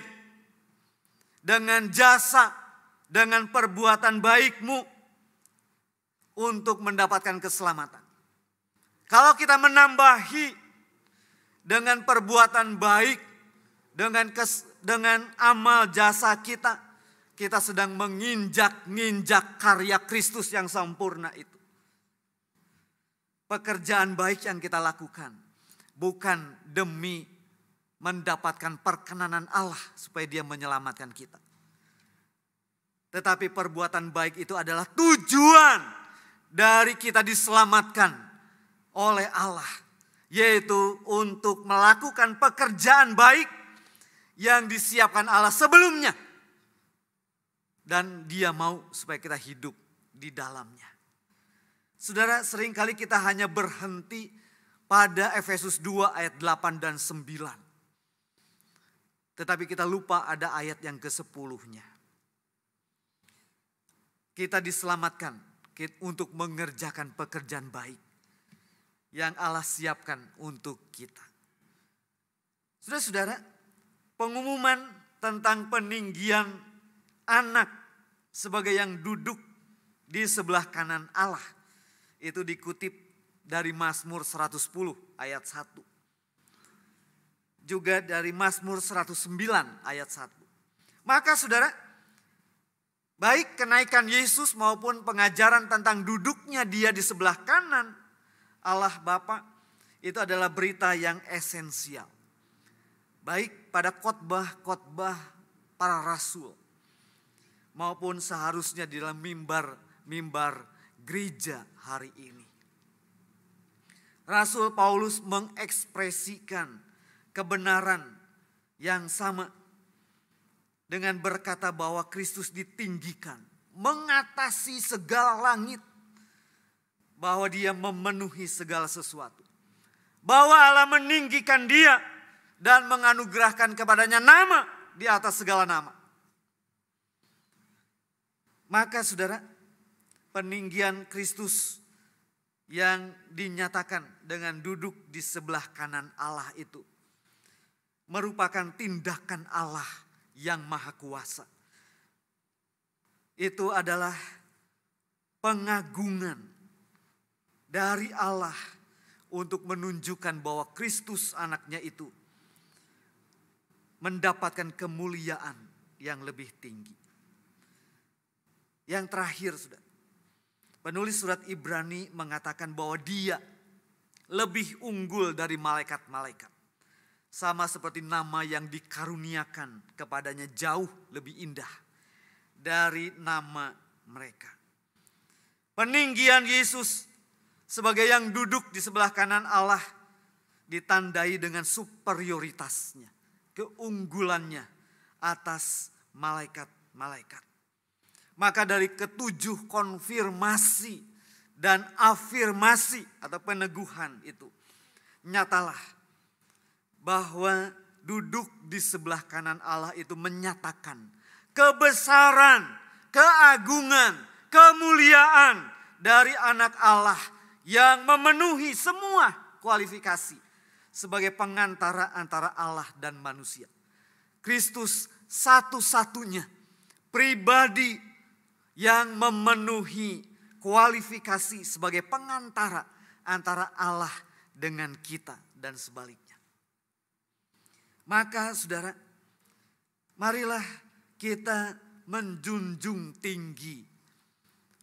Dengan jasa, dengan perbuatan baikmu untuk mendapatkan keselamatan. Kalau kita menambahi dengan perbuatan baik, dengan amal jasa kita sedang menginjak-ninjak karya Kristus yang sempurna itu. Pekerjaan baik yang kita lakukan bukan demi mendapatkan perkenanan Allah supaya Dia menyelamatkan kita. Tetapi perbuatan baik itu adalah tujuan dari kita diselamatkan oleh Allah. Yaitu untuk melakukan pekerjaan baik yang disiapkan Allah sebelumnya. Dan Dia mau supaya kita hidup di dalamnya. Saudara, seringkali kita hanya berhenti pada Efesus 2 ayat 8 dan 9. Tetapi kita lupa ada ayat yang ke-10-nya. Kita diselamatkan untuk mengerjakan pekerjaan baik yang Allah siapkan untuk kita. Saudara-saudara, pengumuman tentang peninggian anak sebagai yang duduk di sebelah kanan Allah itu dikutip dari Mazmur 110 ayat 1. Juga dari Mazmur 109 ayat 1. Maka saudara, baik kenaikan Yesus maupun pengajaran tentang duduknya Dia di sebelah kanan Allah Bapa itu adalah berita yang esensial. Baik pada khotbah-khotbah para rasul maupun seharusnya di dalam mimbar gereja hari ini. Rasul Paulus mengekspresikan kebenaran yang sama dengan berkata bahwa Kristus ditinggikan, mengatasi segala langit, bahwa Dia memenuhi segala sesuatu. Bahwa Allah meninggikan Dia dan menganugerahkan kepadanya nama di atas segala nama. Maka saudara, peninggian Kristus yang dinyatakan dengan duduk di sebelah kanan Allah itu merupakan tindakan Allah yang maha kuasa. Itu adalah pengagungan dari Allah untuk menunjukkan bahwa Kristus anaknya itu mendapatkan kemuliaan yang lebih tinggi. Yang terakhir, saudara, penulis surat Ibrani mengatakan bahwa dia lebih unggul dari malaikat-malaikat. Sama seperti nama yang dikaruniakan kepadanya jauh lebih indah dari nama mereka. Peninggian Yesus sebagai yang duduk di sebelah kanan Allah ditandai dengan superioritasnya, keunggulannya atas malaikat-malaikat. Maka dari ketujuh konfirmasi dan afirmasi atau peneguhan itu, nyatalah bahwa duduk di sebelah kanan Allah itu menyatakan kebesaran, keagungan, kemuliaan dari anak Allah yang memenuhi semua kualifikasi sebagai pengantara antara Allah dan manusia. Kristus satu-satunya pribadi yang memenuhi kualifikasi sebagai pengantara antara Allah dengan kita dan sebaliknya. Maka saudara, marilah kita menjunjung tinggi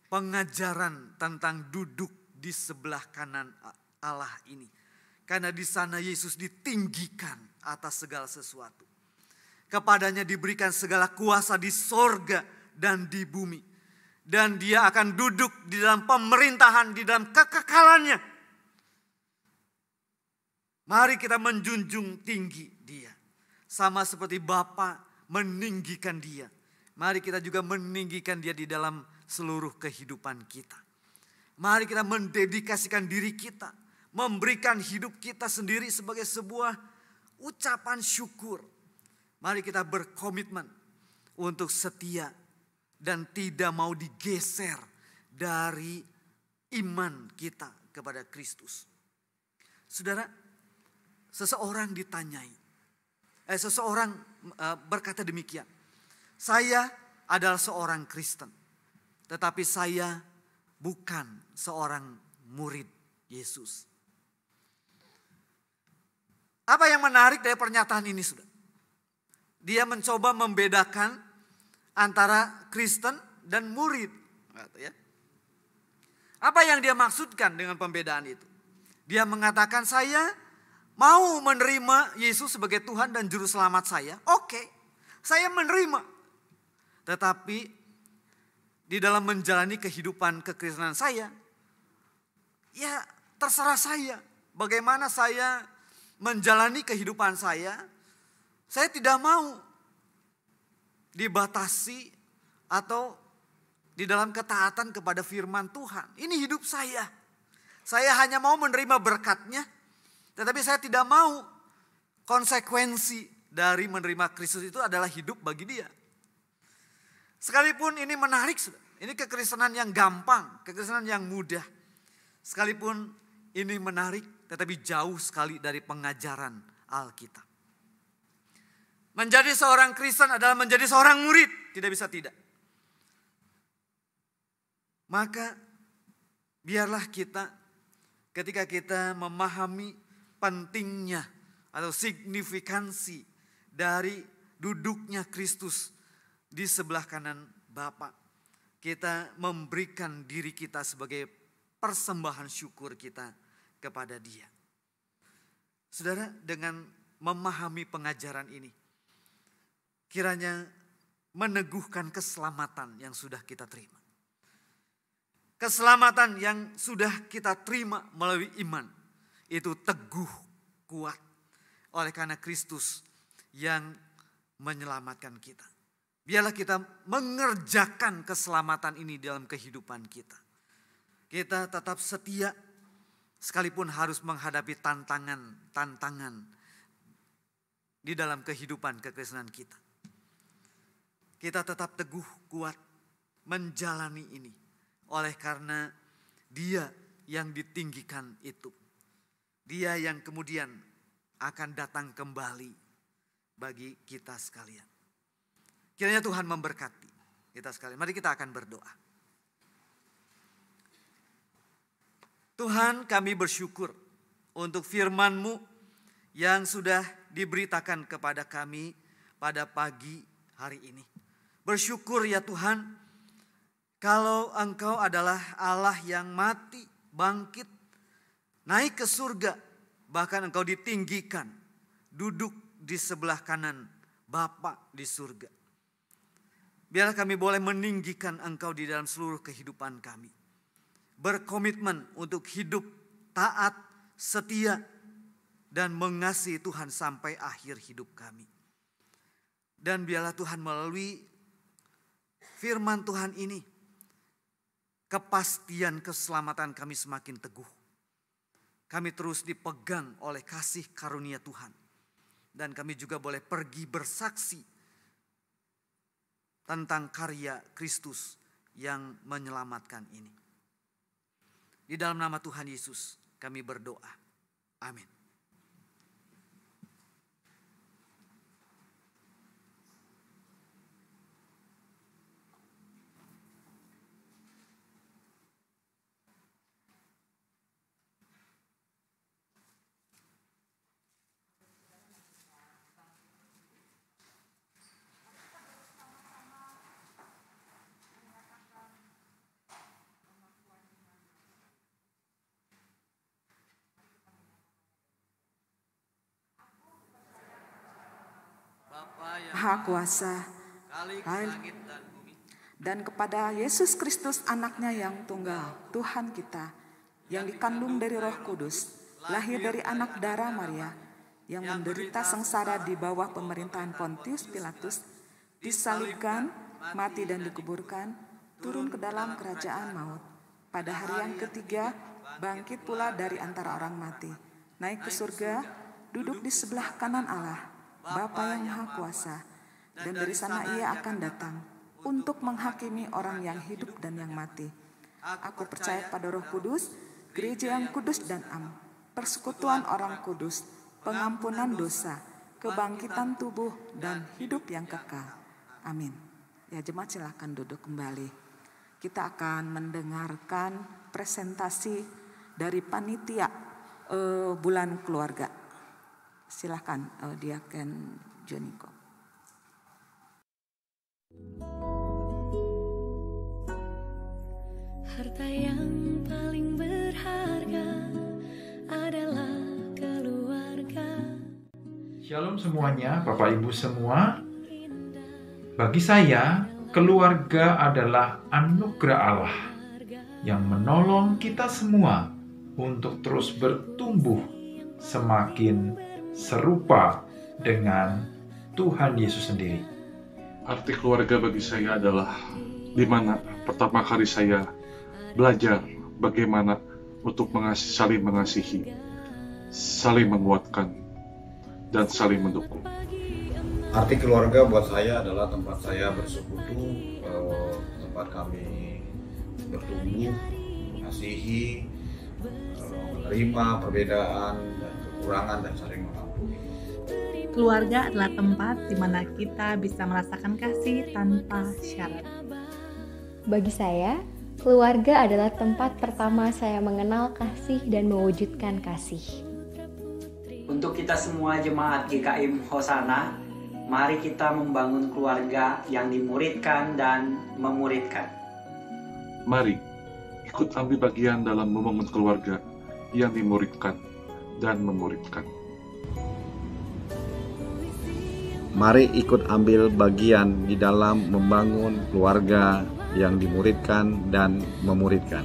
pengajaran tentang duduk di sebelah kanan Allah ini. Karena di sana Yesus ditinggikan atas segala sesuatu. Kepadanya diberikan segala kuasa di sorga dan di bumi. Dan dia akan duduk di dalam pemerintahan, di dalam kekekalannya. Mari kita menjunjung tinggi dia. Sama seperti Bapa meninggikan dia. Mari kita juga meninggikan dia di dalam seluruh kehidupan kita. Mari kita mendedikasikan diri kita. Memberikan hidup kita sendiri sebagai sebuah ucapan syukur. Mari kita berkomitmen untuk setia dan tidak mau digeser dari iman kita kepada Kristus. Saudara, seseorang ditanyai. Seseorang berkata demikian. Saya adalah seorang Kristen. Tetapi saya bukan seorang murid Yesus. Apa yang menarik dari pernyataan ini, saudara? Dia mencoba membedakan antara Kristen dan murid. Apa yang dia maksudkan dengan pembedaan itu? Dia mengatakan saya mau menerima Yesus sebagai Tuhan dan Juru Selamat saya. Oke, saya menerima. Tetapi di dalam menjalani kehidupan kekristenan saya, ya terserah saya. Bagaimana saya menjalani kehidupan saya tidak mau dibatasi atau di dalam ketaatan kepada firman Tuhan. Ini hidup saya. Saya hanya mau menerima berkatnya, tetapi saya tidak mau konsekuensi dari menerima Kristus itu adalah hidup bagi dia. Sekalipun ini menarik, ini kekristenan yang gampang, kekristenan yang mudah. Sekalipun ini menarik, tetapi jauh sekali dari pengajaran Alkitab. Menjadi seorang Kristen adalah menjadi seorang murid. Tidak bisa tidak. Maka biarlah kita ketika kita memahami pentingnya atau signifikansi dari duduknya Kristus di sebelah kanan Bapa. Kita memberikan diri kita sebagai persembahan syukur kita kepada Dia. Saudara, dengan memahami pengajaran ini, kiranya meneguhkan keselamatan yang sudah kita terima. Keselamatan yang sudah kita terima melalui iman. Itu teguh, kuat. Oleh karena Kristus yang menyelamatkan kita. Biarlah kita mengerjakan keselamatan ini dalam kehidupan kita. Kita tetap setia sekalipun harus menghadapi tantangan di dalam kehidupan kekristenan kita. kita tetap teguh kuat menjalani ini. Oleh karena Dia yang ditinggikan itu. Dia yang kemudian akan datang kembali bagi kita sekalian. Kiranya Tuhan memberkati kita sekalian. Mari kita akan berdoa. Tuhan, kami bersyukur untuk firman-Mu yang sudah diberitakan kepada kami pada pagi hari ini. Bersyukur ya Tuhan, kalau Engkau adalah Allah yang mati, bangkit, naik ke surga, bahkan Engkau ditinggikan, duduk di sebelah kanan Bapa di surga. Biarlah kami boleh meninggikan Engkau di dalam seluruh kehidupan kami. Berkomitmen untuk hidup taat, setia, dan mengasihi Tuhan sampai akhir hidup kami. Dan biarlah Tuhan melalui firman Tuhan ini, kepastian keselamatan kami semakin teguh. Kami terus dipegang oleh kasih karunia Tuhan. Dan kami juga boleh pergi bersaksi tentang karya Kristus yang menyelamatkan ini. Di dalam nama Tuhan Yesus kami berdoa. Amin. Maha Kuasa, Langit dan bumi. dan kepada Yesus Kristus anaknya yang tunggal, Tuhan kita, yang dikandung dari Roh Kudus, lahir dari anak darah Maria, yang menderita sengsara di bawah pemerintahan Pontius Pilatus, disalibkan, mati dan dikuburkan, turun ke dalam kerajaan maut. Pada hari yang ketiga, bangkit pula dari antara orang mati, naik ke surga, duduk di sebelah kanan Allah, Bapa yang Maha Kuasa, dan dari sana Ia akan datang untuk menghakimi orang yang hidup dan yang mati. Aku percaya pada Roh Kudus, gereja yang kudus dan am, persekutuan orang kudus, pengampunan dosa, kebangkitan tubuh dan hidup yang kekal. Amin. Ya jemaat silakan duduk kembali. Kita akan mendengarkan presentasi dari panitia bulan keluarga. Silakan Diaken Joniko. Harta yang paling berharga adalah keluarga. Shalom semuanya, Bapak Ibu semua. Bagi saya, keluarga adalah anugerah Allah yang menolong kita semua untuk terus bertumbuh semakin serupa dengan Tuhan Yesus sendiri. Arti keluarga bagi saya adalah di mana pertama kali saya belajar bagaimana untuk saling mengasihi, saling menguatkan, dan saling mendukung. Arti keluarga buat saya adalah tempat saya bersekutu, tempat kami bertumbuh, mengasihi, menerima perbedaan dan kekurangan dan saling mengampuni. Keluarga adalah tempat di mana kita bisa merasakan kasih tanpa syarat. Bagi saya, keluarga adalah tempat pertama saya mengenal kasih dan mewujudkan kasih. Untuk kita semua jemaat GKIM Hosana, mari kita membangun keluarga yang dimuridkan dan memuridkan. Mari ikut ambil bagian dalam membangun keluarga yang dimuridkan dan memuridkan. Mari ikut ambil bagian di dalam membangun keluarga yang dimuridkan dan memuridkan.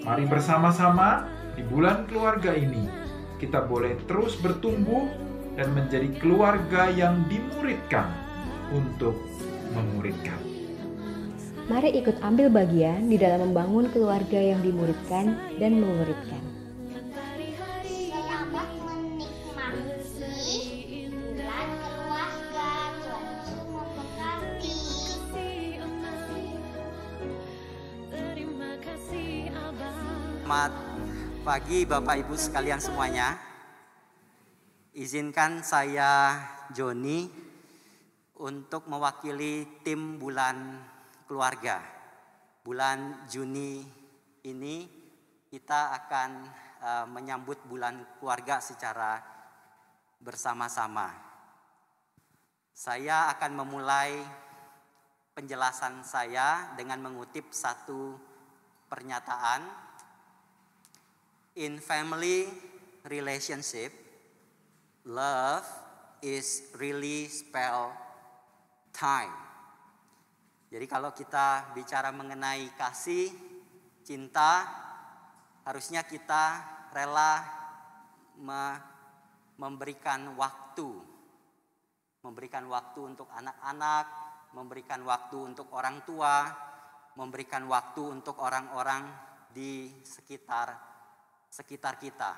Mari bersama-sama di bulan keluarga ini kita boleh terus bertumbuh dan menjadi keluarga yang dimuridkan untuk memuridkan. Mari ikut ambil bagian di dalam membangun keluarga yang dimuridkan dan memuridkan. Selamat menikmati bulan keluarga. Tuhan Yesus memberkati. Selamat pagi Bapak Ibu sekalian semuanya. Izinkan saya Joni untuk mewakili tim bulan keluarga. Bulan Juni ini kita akan menyambut bulan keluarga secara bersama-sama. Saya akan memulai penjelasan saya dengan mengutip satu pernyataan. In family relationship, love is really spell time. Jadi kalau kita bicara mengenai kasih, cinta, harusnya kita rela memberikan waktu. Memberikan waktu untuk anak-anak, memberikan waktu untuk orang tua, memberikan waktu untuk orang-orang di sekitar kita.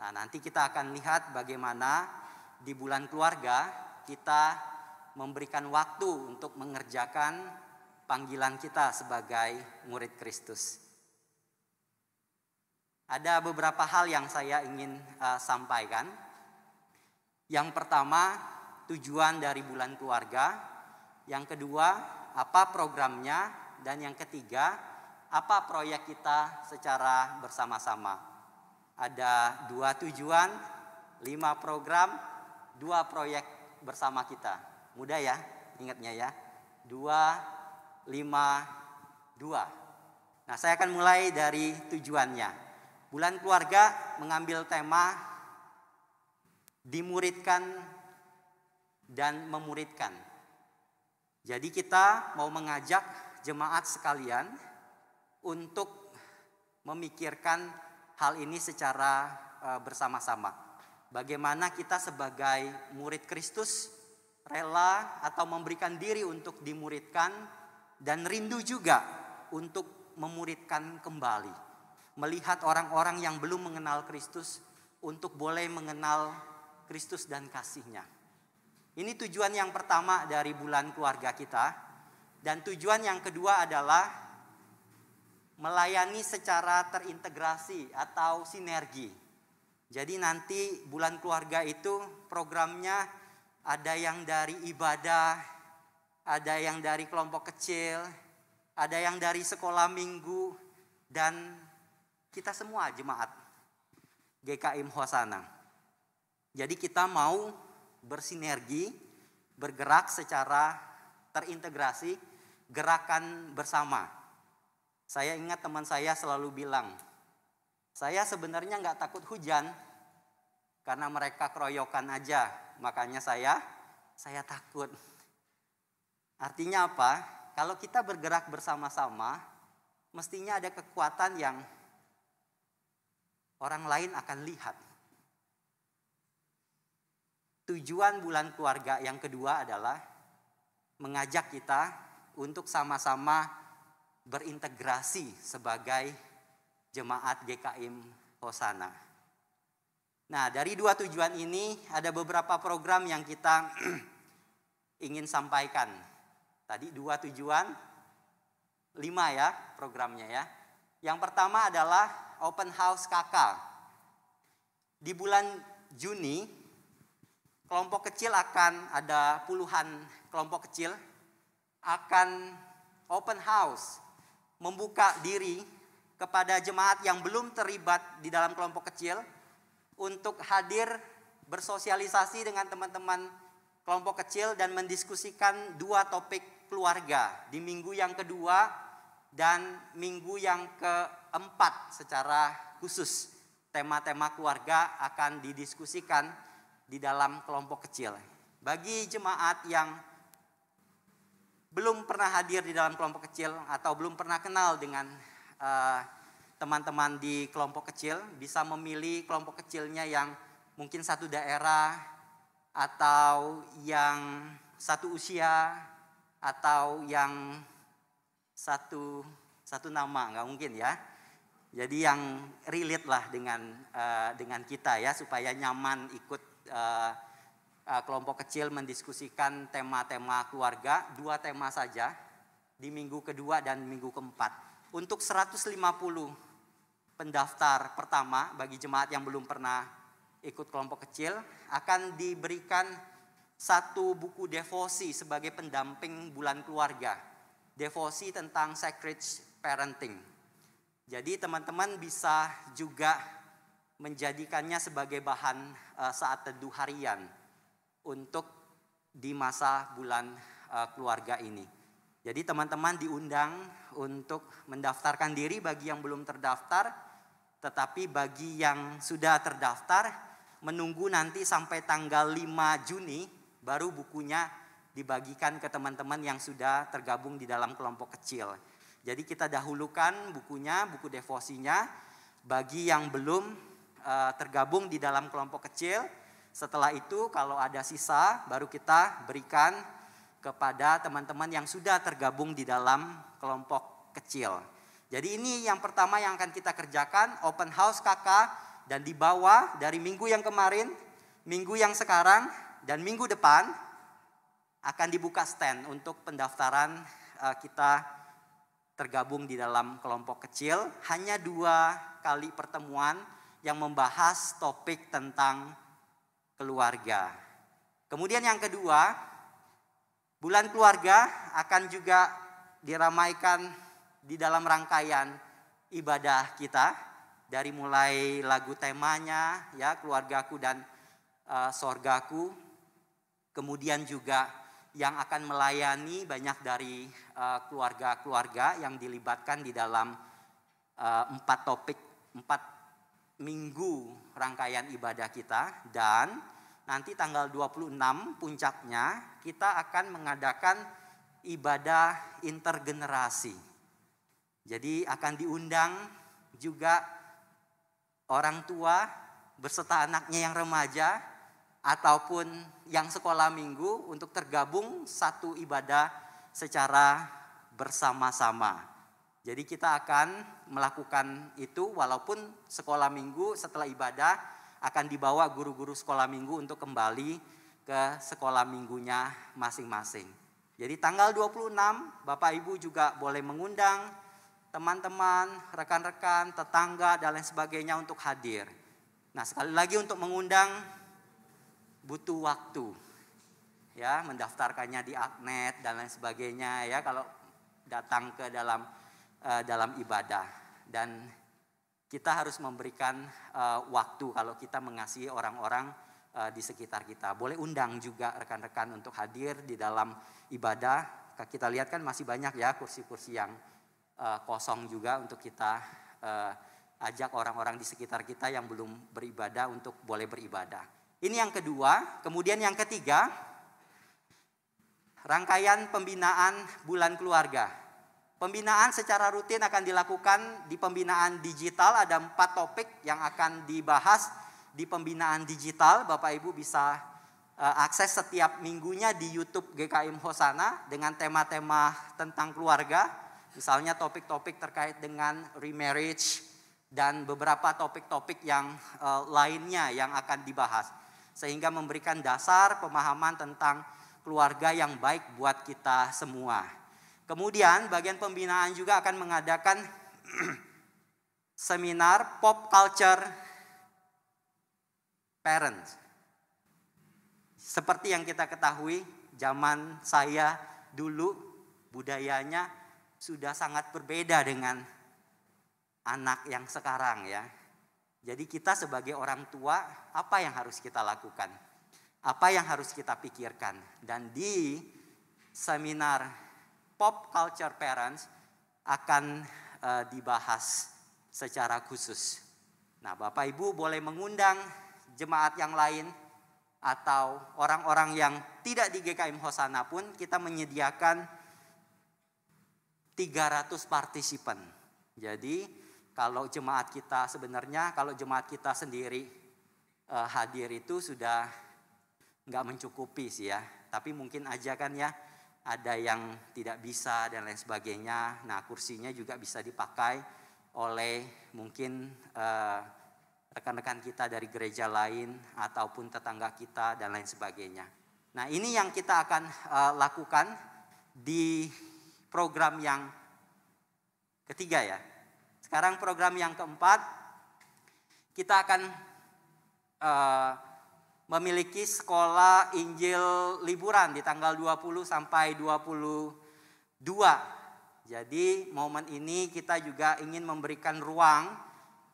Nah, nanti kita akan lihat bagaimana di bulan keluarga kita memberikan waktu untuk mengerjakan panggilan kita sebagai murid Kristus. Ada beberapa hal yang saya ingin sampaikan. Yang pertama, tujuan dari bulan keluarga. Yang kedua, apa programnya. Dan yang ketiga, apa proyek kita secara bersama-sama. Ada 2 tujuan, 5 program, 2 proyek bersama kita. Mudah ya, ingatnya ya. 2, 5, 2. Nah, saya akan mulai dari tujuannya. Bulan keluarga mengambil tema dimuridkan dan memuridkan. Jadi kita mau mengajak jemaat sekalian untuk memikirkan hal ini secara bersama-sama. Bagaimana kita sebagai murid Kristus rela atau memberikan diri untuk dimuridkan dan rindu juga untuk memuridkan kembali. Melihat orang-orang yang belum mengenal Kristus untuk boleh mengenal Kristus dan kasih-Nya. Ini tujuan yang pertama dari bulan keluarga kita. Dan tujuan yang kedua adalah melayani secara terintegrasi atau sinergi. Jadi nanti bulan keluarga itu programnya ada yang dari ibadah, ada yang dari kelompok kecil, ada yang dari sekolah minggu, dan kita semua jemaat GKIM Hosana. Jadi kita mau bersinergi, bergerak secara terintegrasi, gerakan bersama. Saya ingat teman saya selalu bilang, saya sebenarnya nggak takut hujan karena mereka keroyokan aja, makanya saya takut. Artinya apa? Kalau kita bergerak bersama-sama, mestinya ada kekuatan yang orang lain akan lihat. Tujuan bulan keluarga yang kedua adalah mengajak kita untuk sama-sama berintegrasi sebagai jemaat GKIM Hosana. Nah, dari 2 tujuan ini ada beberapa program yang kita ingin sampaikan. Tadi 2 tujuan, 5 ya programnya ya. Yang pertama adalah Open House KK. Di bulan Juni, kelompok kecil akan ada puluhan kelompok kecil akan open house. Membuka diri kepada jemaat yang belum terlibat di dalam kelompok kecil untuk hadir bersosialisasi dengan teman-teman kelompok kecil dan mendiskusikan 2 topik keluarga di minggu yang kedua dan minggu yang keempat secara khusus. Tema-tema keluarga akan didiskusikan di dalam kelompok kecil. Bagi jemaat yang belum pernah hadir di dalam kelompok kecil atau belum pernah kenal dengan teman-teman di kelompok kecil, bisa memilih kelompok kecilnya yang mungkin satu daerah atau yang satu usia atau yang satu nama, nggak mungkin ya. Jadi yang relate lah dengan kita ya, supaya nyaman ikut kelompok kecil mendiskusikan tema-tema keluarga, 2 tema saja di minggu kedua dan minggu keempat. Untuk 150 pendaftar pertama bagi jemaat yang belum pernah ikut kelompok kecil akan diberikan satu buku devosi sebagai pendamping bulan keluarga. Devosi tentang sacred parenting. Jadi teman-teman bisa juga menjadikannya sebagai bahan saat teduh harian untuk di masa bulan keluarga ini. Jadi teman-teman diundang untuk mendaftarkan diri bagi yang belum terdaftar, tetapi bagi yang sudah terdaftar menunggu nanti sampai tanggal 5 Juni baru bukunya dibagikan ke teman-teman yang sudah tergabung di dalam kelompok kecil. Jadi kita dahulukan bukunya, buku devosinya bagi yang belum tergabung di dalam kelompok kecil. Setelah itu kalau ada sisa baru kita berikan kepada teman-teman yang sudah tergabung di dalam kelompok kecil. Jadi ini yang pertama yang akan kita kerjakan, open house KK, dan di bawah dari minggu yang kemarin, minggu yang sekarang, dan minggu depan akan dibuka stand untuk pendaftaran kita tergabung di dalam kelompok kecil. Hanya 2 kali pertemuan yang membahas topik tentang keluarga. Kemudian yang kedua, bulan keluarga akan juga diramaikan di dalam rangkaian ibadah kita, dari mulai lagu temanya ya, keluargaku dan sorgaku. Kemudian juga yang akan melayani banyak dari keluarga-keluarga yang dilibatkan di dalam 4 topik, 4 minggu rangkaian ibadah kita. Dan nanti tanggal 26 puncaknya kita akan mengadakan ibadah intergenerasi. Jadi akan diundang juga orang tua beserta anaknya yang remaja ataupun yang sekolah minggu untuk tergabung satu ibadah secara bersama-sama. Jadi kita akan melakukan itu walaupun sekolah minggu setelah ibadah akan dibawa guru-guru sekolah minggu untuk kembali ke sekolah minggunya masing-masing. Jadi tanggal 26 Bapak Ibu juga boleh mengundang teman-teman, rekan-rekan, tetangga dan lain sebagainya untuk hadir. Nah, sekali lagi untuk mengundang butuh waktu. Ya, mendaftarkannya di Agnet dan lain sebagainya ya kalau datang ke dalam ibadah. Dan kita harus memberikan waktu kalau kita mengasihi orang-orang di sekitar kita. Boleh undang juga rekan-rekan untuk hadir di dalam ibadah. Kita lihat kan masih banyak ya kursi-kursi yang kosong juga untuk kita ajak orang-orang di sekitar kita yang belum beribadah untuk boleh beribadah. Ini yang kedua. Kemudian yang ketiga, rangkaian pembinaan bulan keluarga. Pembinaan secara rutin akan dilakukan di pembinaan digital. Ada 4 topik yang akan dibahas di pembinaan digital. Bapak Ibu bisa akses setiap minggunya di YouTube GKIM Hosana dengan tema-tema tentang keluarga. Misalnya topik-topik terkait dengan remarriage dan beberapa topik-topik yang lainnya yang akan dibahas. Sehingga memberikan dasar pemahaman tentang keluarga yang baik buat kita semua. Kemudian bagian pembinaan juga akan mengadakan seminar pop culture parents. Seperti yang kita ketahui, zaman saya dulu budayanya sudah sangat berbeda dengan anak yang sekarang ya. Jadi kita sebagai orang tua, apa yang harus kita lakukan? Apa yang harus kita pikirkan? Dan di seminar Pop Culture Parents akan dibahas secara khusus. Nah, Bapak Ibu boleh mengundang jemaat yang lain atau orang-orang yang tidak di GKIM Hosana pun kita menyediakan 300 partisipan. Jadi kalau jemaat kita sebenarnya, kalau jemaat kita sendiri hadir itu sudah nggak mencukupi sih ya. Tapi mungkin aja kan ya ada yang tidak bisa dan lain sebagainya. Nah, kursinya juga bisa dipakai oleh mungkin rekan-rekan kita dari gereja lain ataupun tetangga kita dan lain sebagainya. Nah, ini yang kita akan lakukan di program yang ketiga ya. Sekarang program yang keempat, kita akan memiliki sekolah Injil liburan di tanggal 20 sampai 22. Jadi momen ini kita juga ingin memberikan ruang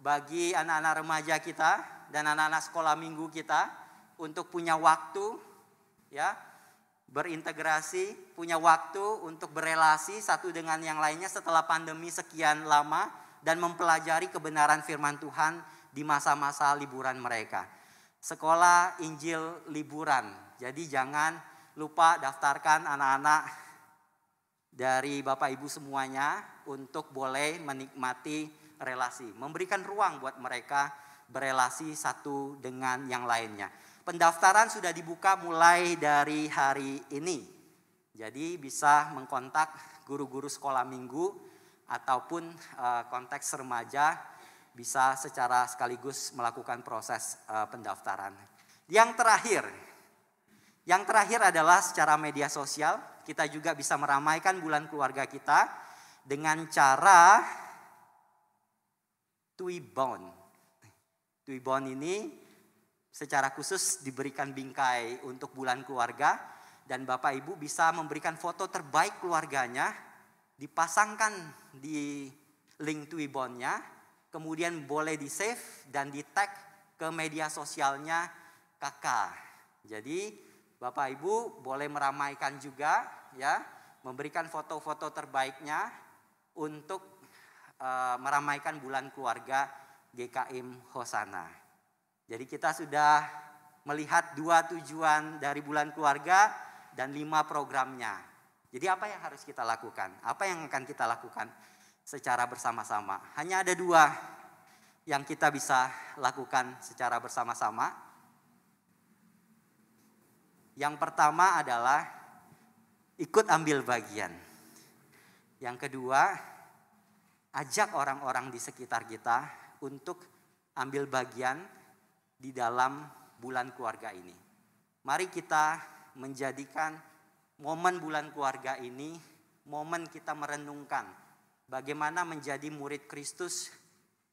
bagi anak-anak remaja kita dan anak-anak sekolah minggu kita untuk punya waktu ya, berintegrasi, punya waktu untuk berelasi satu dengan yang lainnya setelah pandemi sekian lama dan mempelajari kebenaran firman Tuhan di masa-masa liburan mereka. Sekolah Injil liburan. Jadi jangan lupa daftarkan anak-anak dari Bapak Ibu semuanya untuk boleh menikmati relasi. Memberikan ruang buat mereka berelasi satu dengan yang lainnya. Pendaftaran sudah dibuka mulai dari hari ini. Jadi bisa mengkontak guru-guru sekolah minggu ataupun konteks remaja, bisa secara sekaligus melakukan proses pendaftaran. Yang terakhir adalah secara media sosial. Kita juga bisa meramaikan bulan keluarga kita dengan cara Tuibon. Tuibon ini secara khusus diberikan bingkai untuk bulan keluarga dan Bapak Ibu bisa memberikan foto terbaik keluarganya, dipasangkan di link Tuibonnya, kemudian boleh di save dan di tag ke media sosialnya kakak. Jadi Bapak Ibu boleh meramaikan juga ya, memberikan foto-foto terbaiknya untuk meramaikan bulan keluarga GKIM Hosana. Jadi kita sudah melihat 2 tujuan dari bulan keluarga dan 5 programnya. Jadi apa yang harus kita lakukan? Apa yang akan kita lakukan secara bersama-sama? Hanya ada 2 yang kita bisa lakukan secara bersama-sama. Yang pertama adalah ikut ambil bagian. Yang kedua, ajak orang-orang di sekitar kita untuk ambil bagian di dalam bulan keluarga ini. Mari kita menjadikan momen bulan keluarga ini momen kita merenungkan bagaimana menjadi murid Kristus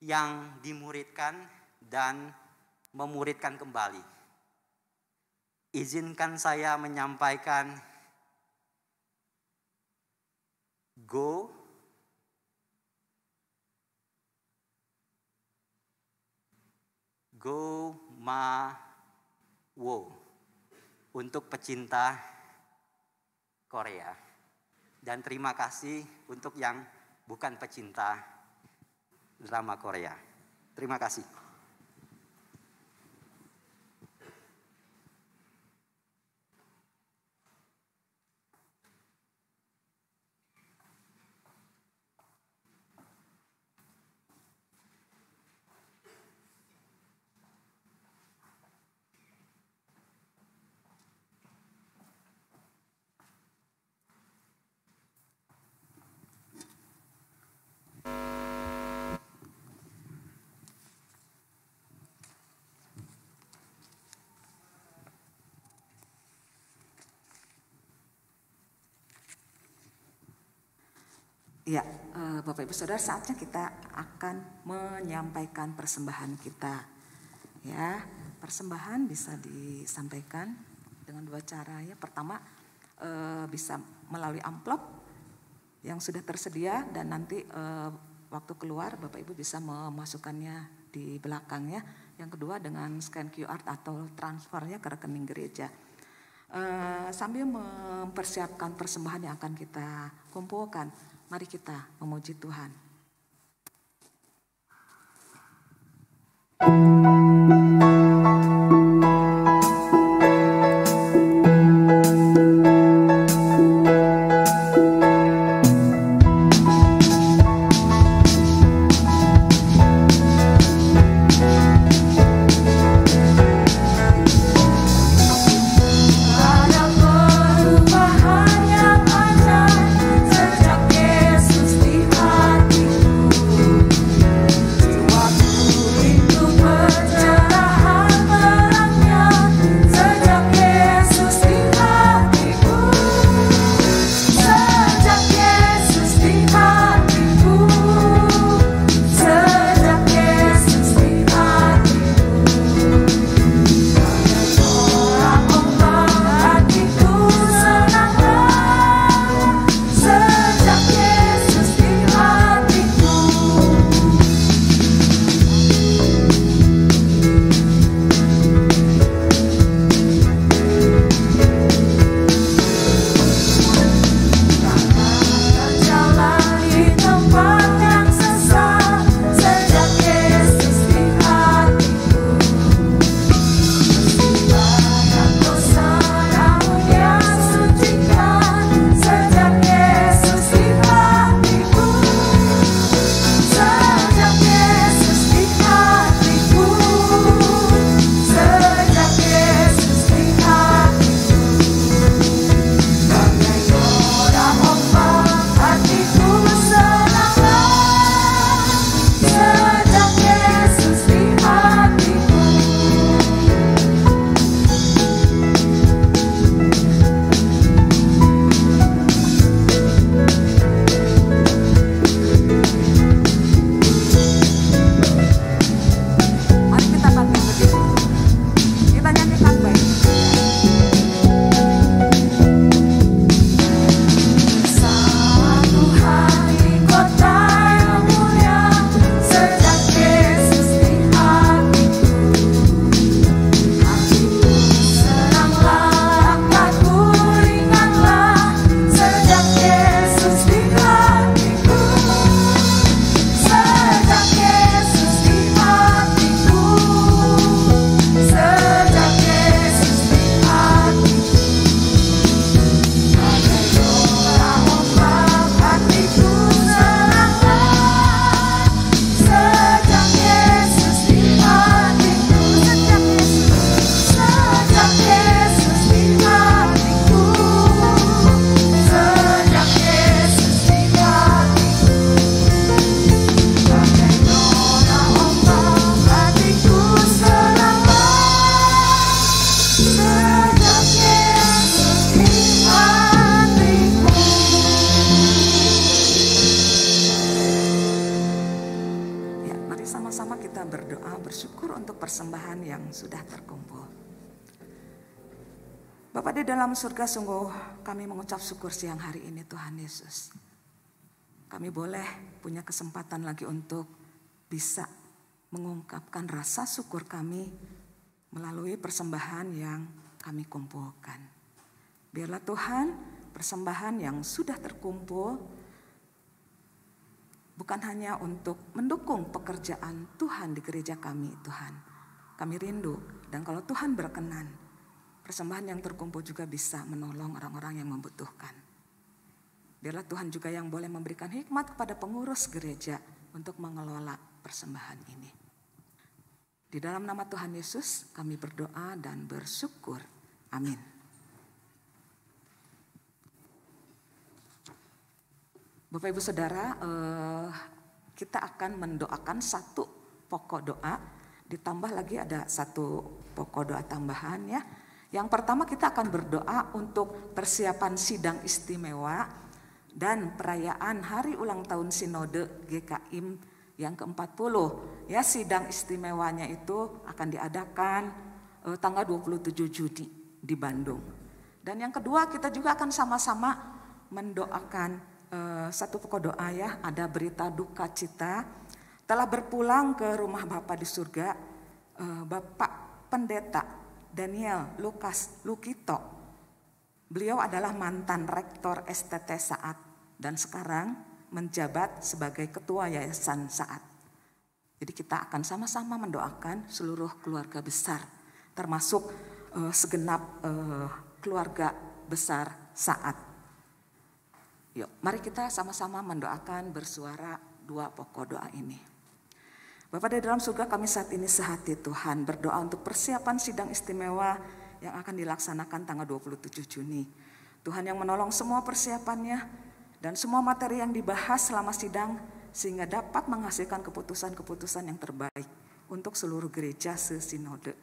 yang dimuridkan dan memuridkan kembali. Izinkan saya menyampaikan go ma wo untuk pecinta Korea. Dan terima kasih untuk yang bukan pecinta drama Korea. Terima kasih. Ya, Bapak Ibu Saudara, saatnya kita akan menyampaikan persembahan kita. Ya, persembahan bisa disampaikan dengan 2 cara ya. Pertama, bisa melalui amplop yang sudah tersedia dan nanti waktu keluar Bapak Ibu bisa memasukkannya di belakang ya. Yang kedua dengan scan QR atau transfernya ke rekening gereja. Sambil mempersiapkan persembahan yang akan kita kumpulkan, mari kita memuji Tuhan. Sejak Yesus di hati Mari sama-sama kita berdoa, bersyukur untuk persembahan yang sudah terkumpul. Bapa di dalam surga, sungguh kami mengucap syukur siang hari ini Tuhan Yesus. Kami boleh punya kesempatan lagi untuk bisa mengungkapkan rasa syukur kami melalui persembahan yang kami kumpulkan. Biarlah Tuhan, persembahan yang sudah terkumpul bukan hanya untuk mendukung pekerjaan Tuhan di gereja kami, Tuhan. Kami rindu, dan kalau Tuhan berkenan, persembahan yang terkumpul juga bisa menolong orang-orang yang membutuhkan. Biarlah Tuhan juga yang boleh memberikan hikmat kepada pengurus gereja untuk mengelola persembahan ini. Di dalam nama Tuhan Yesus kami berdoa dan bersyukur. Amin. Bapak Ibu Saudara, kita akan mendoakan satu pokok doa, ditambah lagi ada satu pokok doa tambahan ya. Yang pertama kita akan berdoa untuk persiapan sidang istimewa dan perayaan hari ulang tahun Sinode GKIM yang ke-40. Ya, sidang istimewanya itu akan diadakan tanggal 27 Juni di Bandung. Dan yang kedua kita juga akan sama-sama mendoakan satu pokok doa ya, ada berita duka cita telah berpulang ke rumah Bapa di surga Bapak Pendeta Daniel Lukas Lukito. Beliau adalah mantan rektor STT Saat dan sekarang menjabat sebagai ketua Yayasan Saat. Jadi kita akan sama-sama mendoakan seluruh keluarga besar, termasuk segenap keluarga besar Saat. Yuk, mari kita sama-sama mendoakan bersuara dua pokok doa ini. Bapa di dalam surga, kami saat ini sehati Tuhan berdoa untuk persiapan sidang istimewa yang akan dilaksanakan tanggal 27 Juni. Tuhan yang menolong semua persiapannya dan semua materi yang dibahas selama sidang sehingga dapat menghasilkan keputusan-keputusan yang terbaik untuk seluruh gereja se-sinode.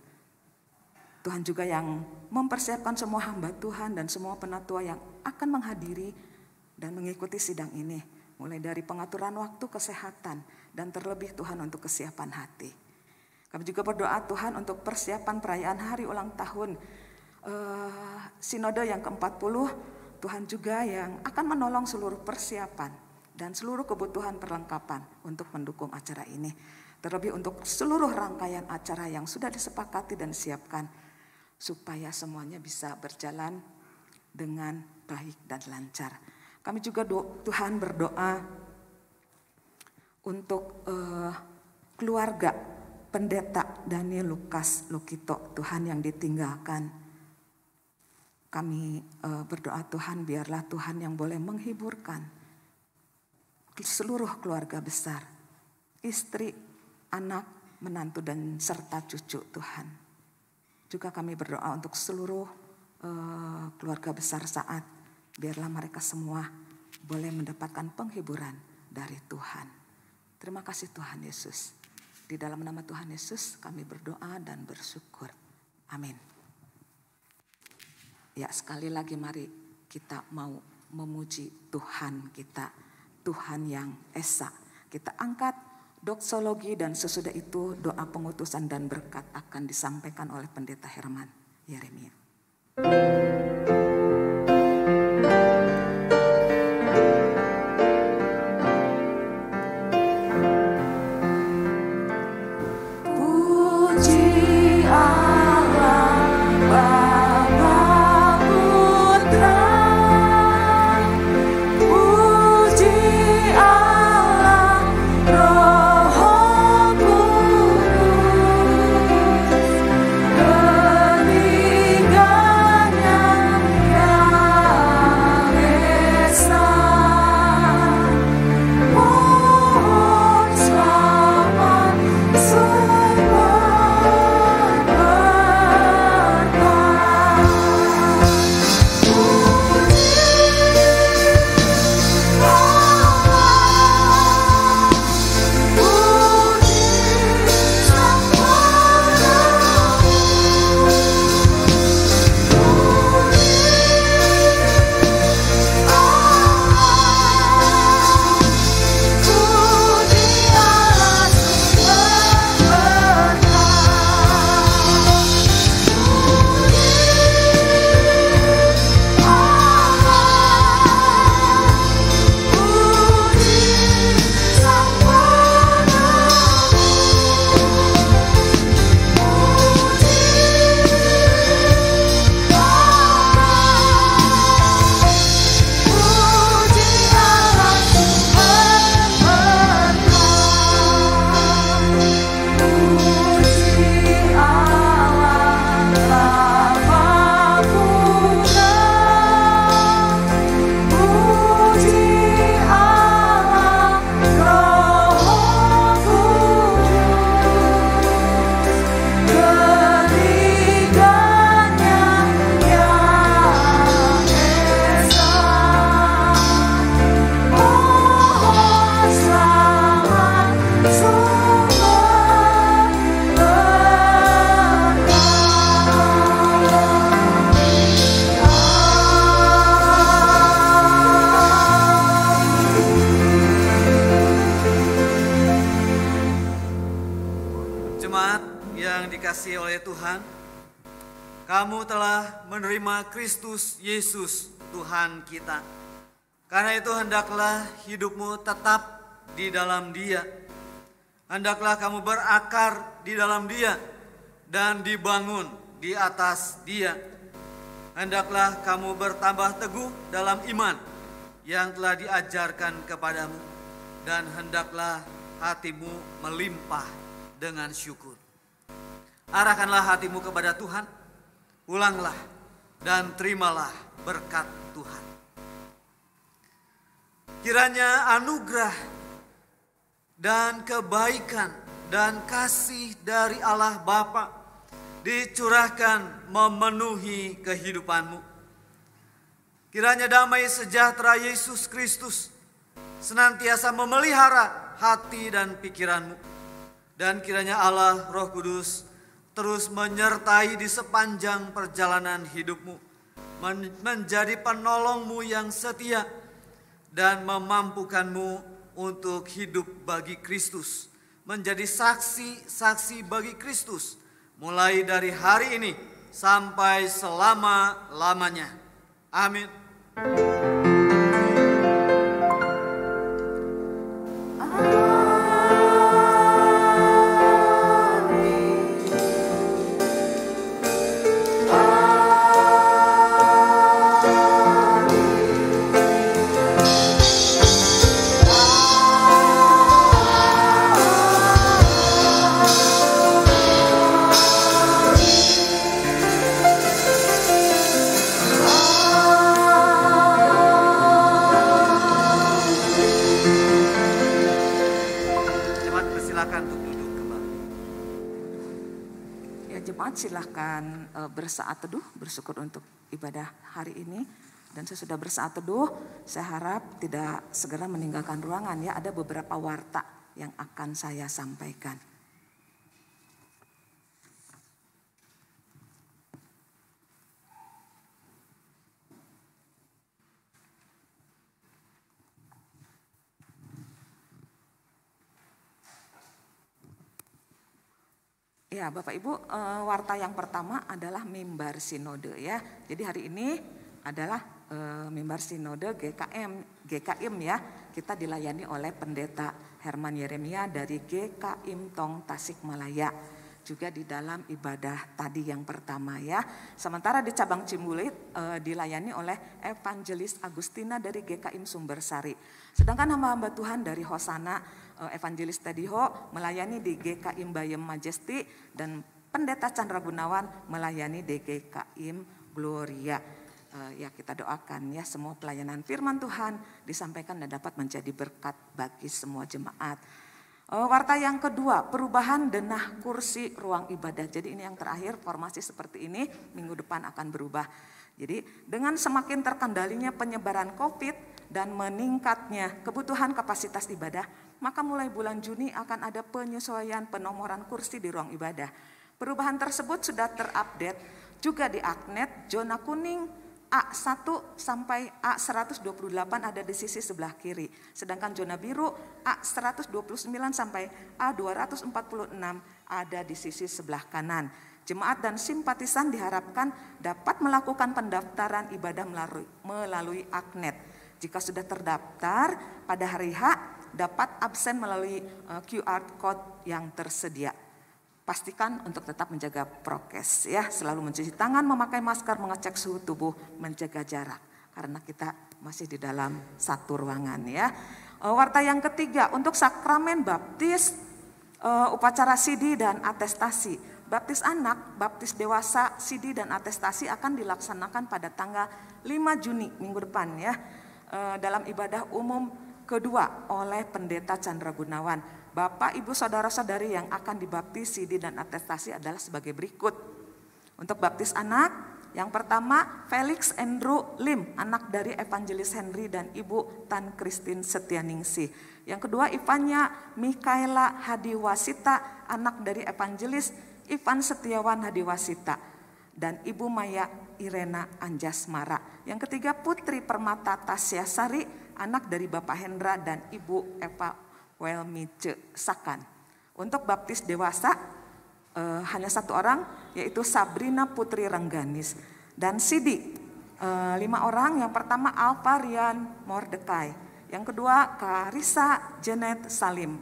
Tuhan juga yang mempersiapkan semua hamba Tuhan dan semua penatua yang akan menghadiri dan mengikuti sidang ini, mulai dari pengaturan waktu, kesehatan, dan terlebih Tuhan untuk kesiapan hati. Kami juga berdoa Tuhan untuk persiapan perayaan hari ulang tahun Sinode yang ke-40, Tuhan juga yang akan menolong seluruh persiapan dan seluruh kebutuhan perlengkapan untuk mendukung acara ini. Terlebih untuk seluruh rangkaian acara yang sudah disepakati dan disiapkan, supaya semuanya bisa berjalan dengan baik dan lancar. Kami juga Tuhan berdoa untuk keluarga Pendeta Daniel Lukas Lukito, Tuhan yang ditinggalkan. Kami berdoa Tuhan, biarlah Tuhan yang boleh menghiburkan seluruh keluarga besar, istri, anak, menantu dan serta cucu Tuhan. Juga kami berdoa untuk seluruh keluarga besar Saat. Biarlah mereka semua boleh mendapatkan penghiburan dari Tuhan. Terima kasih Tuhan Yesus. Di dalam nama Tuhan Yesus kami berdoa dan bersyukur. Amin. Ya, sekali lagi mari kita mau memuji Tuhan kita. Tuhan yang Esa. Kita angkat doksologi dan sesudah itu doa pengutusan dan berkat akan disampaikan oleh Pendeta Herman Yeremia. Meninggalnya Jemaat yang dikasihi oleh Tuhan, kamu telah menerima Kristus Yesus Tuhan kita. Karena itu hendaklah hidupmu tetap di dalam Dia. Hendaklah kamu berakar di dalam Dia dan dibangun di atas Dia. Hendaklah kamu bertambah teguh dalam iman yang telah diajarkan kepadamu, dan hendaklah hatimu melimpah dengan syukur. Arahkanlah hatimu kepada Tuhan, pulanglah dan terimalah berkat Tuhan. Kiranya anugerah dan kebaikan dan kasih dari Allah Bapa dicurahkan memenuhi kehidupanmu. Kiranya damai sejahtera Yesus Kristus senantiasa memelihara hati dan pikiranmu. Dan kiranya Allah Roh Kudus terus menyertai di sepanjang perjalanan hidupmu, menjadi penolongmu yang setia dan memampukanmu untuk hidup bagi Kristus, menjadi saksi-saksi bagi Kristus, mulai dari hari ini sampai selama-lamanya. Amin. Silahkan bersaat teduh, bersyukur untuk ibadah hari ini. Dan sesudah bersaat teduh, saya harap tidak segera meninggalkan ruangan ya. Ada beberapa warta yang akan saya sampaikan. Ya, Bapak Ibu, warta yang pertama adalah mimbar sinode ya. Jadi hari ini adalah mimbar sinode GKIM ya. Kita dilayani oleh Pendeta Herman Yeremia dari GKIM Tong Tasikmalaya. Juga di dalam ibadah tadi yang pertama ya. Sementara di cabang Cimbulit dilayani oleh Evangelis Agustina dari GKIM Sumbersari. Sedangkan hamba-hamba Tuhan dari Hosana Evangelis Tediho melayani di GKIM Bayem Majesti, dan Pendeta Chandra Gunawan melayani di GKIM Gloria. Ya, kita doakan ya semua pelayanan firman Tuhan disampaikan dan dapat menjadi berkat bagi semua jemaat. Warta yang kedua, perubahan denah kursi ruang ibadah. Jadi ini yang terakhir, formasi seperti ini minggu depan akan berubah. Jadi dengan semakin terkendalinya penyebaran COVID dan meningkatnya kebutuhan kapasitas ibadah, maka mulai bulan Juni akan ada penyesuaian penomoran kursi di ruang ibadah. Perubahan tersebut sudah terupdate juga di Aknet. Zona kuning A1 sampai A128 ada di sisi sebelah kiri. Sedangkan zona biru A129 sampai A246 ada di sisi sebelah kanan. Jemaat dan simpatisan diharapkan dapat melakukan pendaftaran ibadah melalui Aknet. Jika sudah terdaftar pada hari H, dapat absen melalui QR code yang tersedia. Pastikan untuk tetap menjaga prokes ya, selalu mencuci tangan, memakai masker, mengecek suhu tubuh, menjaga jarak karena kita masih di dalam satu ruangan ya. Warta yang ketiga, untuk sakramen baptis, upacara sidi dan atestasi. Baptis anak, baptis dewasa, sidi dan atestasi akan dilaksanakan pada tanggal 5 Juni minggu depan ya. Dalam ibadah umum kedua oleh Pendeta Chandra Gunawan. Bapak, Ibu, Saudara-saudari yang akan dibaptis, sidi dan atestasi adalah sebagai berikut. Untuk baptis anak, yang pertama Felix Andrew Lim, anak dari Evangelis Henry dan Ibu Tan Christine Setianingsih. Yang kedua Ivanya Mikaela Hadiwasita, anak dari Evangelis Ivan Setiawan Hadiwasita dan Ibu Maya Irena Anjasmara. Yang ketiga Putri Permata Tasyasari, anak dari Bapak Hendra dan Ibu Eva Welmice Sakan. Untuk baptis dewasa, hanya satu orang, yaitu Sabrina Putri Rengganis. Dan Sidi, 5 orang. Yang pertama Alvarian Mordekai, yang kedua Karissa Janet Salim,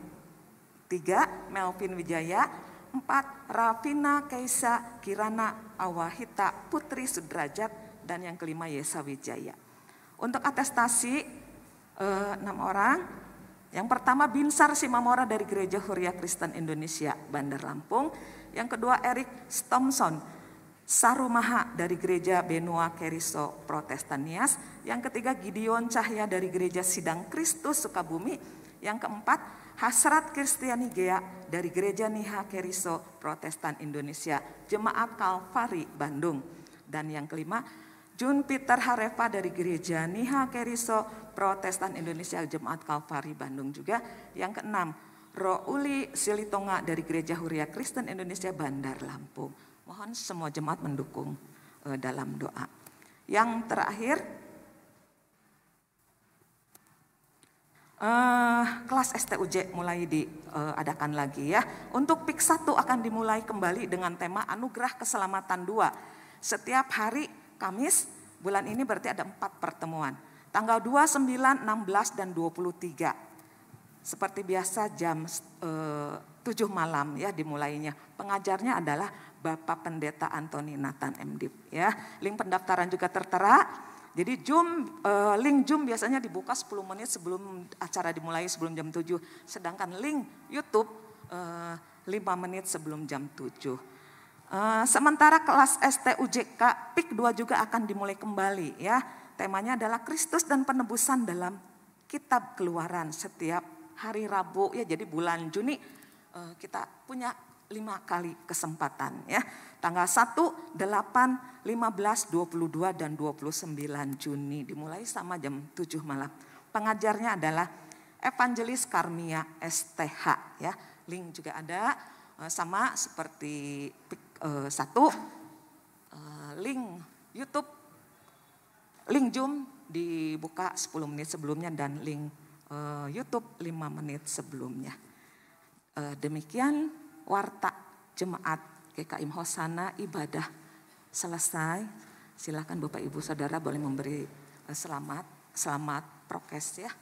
3 Melvin Wijaya, 4 Rafina Kaisa Kirana Awahita Putri Sudrajat, dan yang kelima Yesa Wijaya. Untuk atestasi 6 orang. Yang pertama Binsar Simamora dari Gereja Huria Kristen Indonesia Bandar Lampung. Yang kedua Erik Thompson Sarumaha dari Gereja Benua Keriso Protestan Nias. Yang ketiga Gideon Cahya dari Gereja Sidang Kristus Sukabumi. Yang keempat Hasrat Kristiani Gea dari Gereja Niha Keriso Protestan Indonesia Jemaat Kalvari Bandung. Dan yang kelima Jun Peter Harefa dari Gereja Niha Keriso Protestan Indonesia Jemaat Kalvari Bandung juga. Yang keenam Rouli Silitonga dari Gereja Huria Kristen Indonesia Bandar Lampung. Mohon semua jemaat mendukung dalam doa. Yang terakhir kelas STUJ mulai diadakan lagi ya. Untuk PIK 1 akan dimulai kembali dengan tema Anugerah Keselamatan 2. Setiap hari Kamis bulan ini berarti ada 4 pertemuan. Tanggal 2, 9, 16, dan 23. Seperti biasa jam 7 malam ya dimulainya. Pengajarnya adalah Bapak Pendeta Antoni Nathan MDiv ya. Link pendaftaran juga tertera. Jadi link Zoom biasanya dibuka 10 menit sebelum acara dimulai, sebelum jam 7. Sedangkan link YouTube 5 menit sebelum jam 7. Sementara kelas STUJK PIK 2 juga akan dimulai kembali ya. Temanya adalah Kristus dan Penebusan dalam Kitab Keluaran setiap hari Rabu ya. Jadi bulan Juni kita punya 5 kali kesempatan ya. Tanggal 1, 8, 15, 22 dan 29 Juni dimulai sama jam 7 malam. Pengajarnya adalah Evangelis Karmia STH ya. Link juga ada sama seperti PIK 1, link YouTube, link Zoom dibuka 10 menit sebelumnya dan link YouTube 5 menit sebelumnya. Demikian warta jemaat GKIM Hosana ibadah selesai. Silakan Bapak Ibu Saudara boleh memberi selamat prokes ya.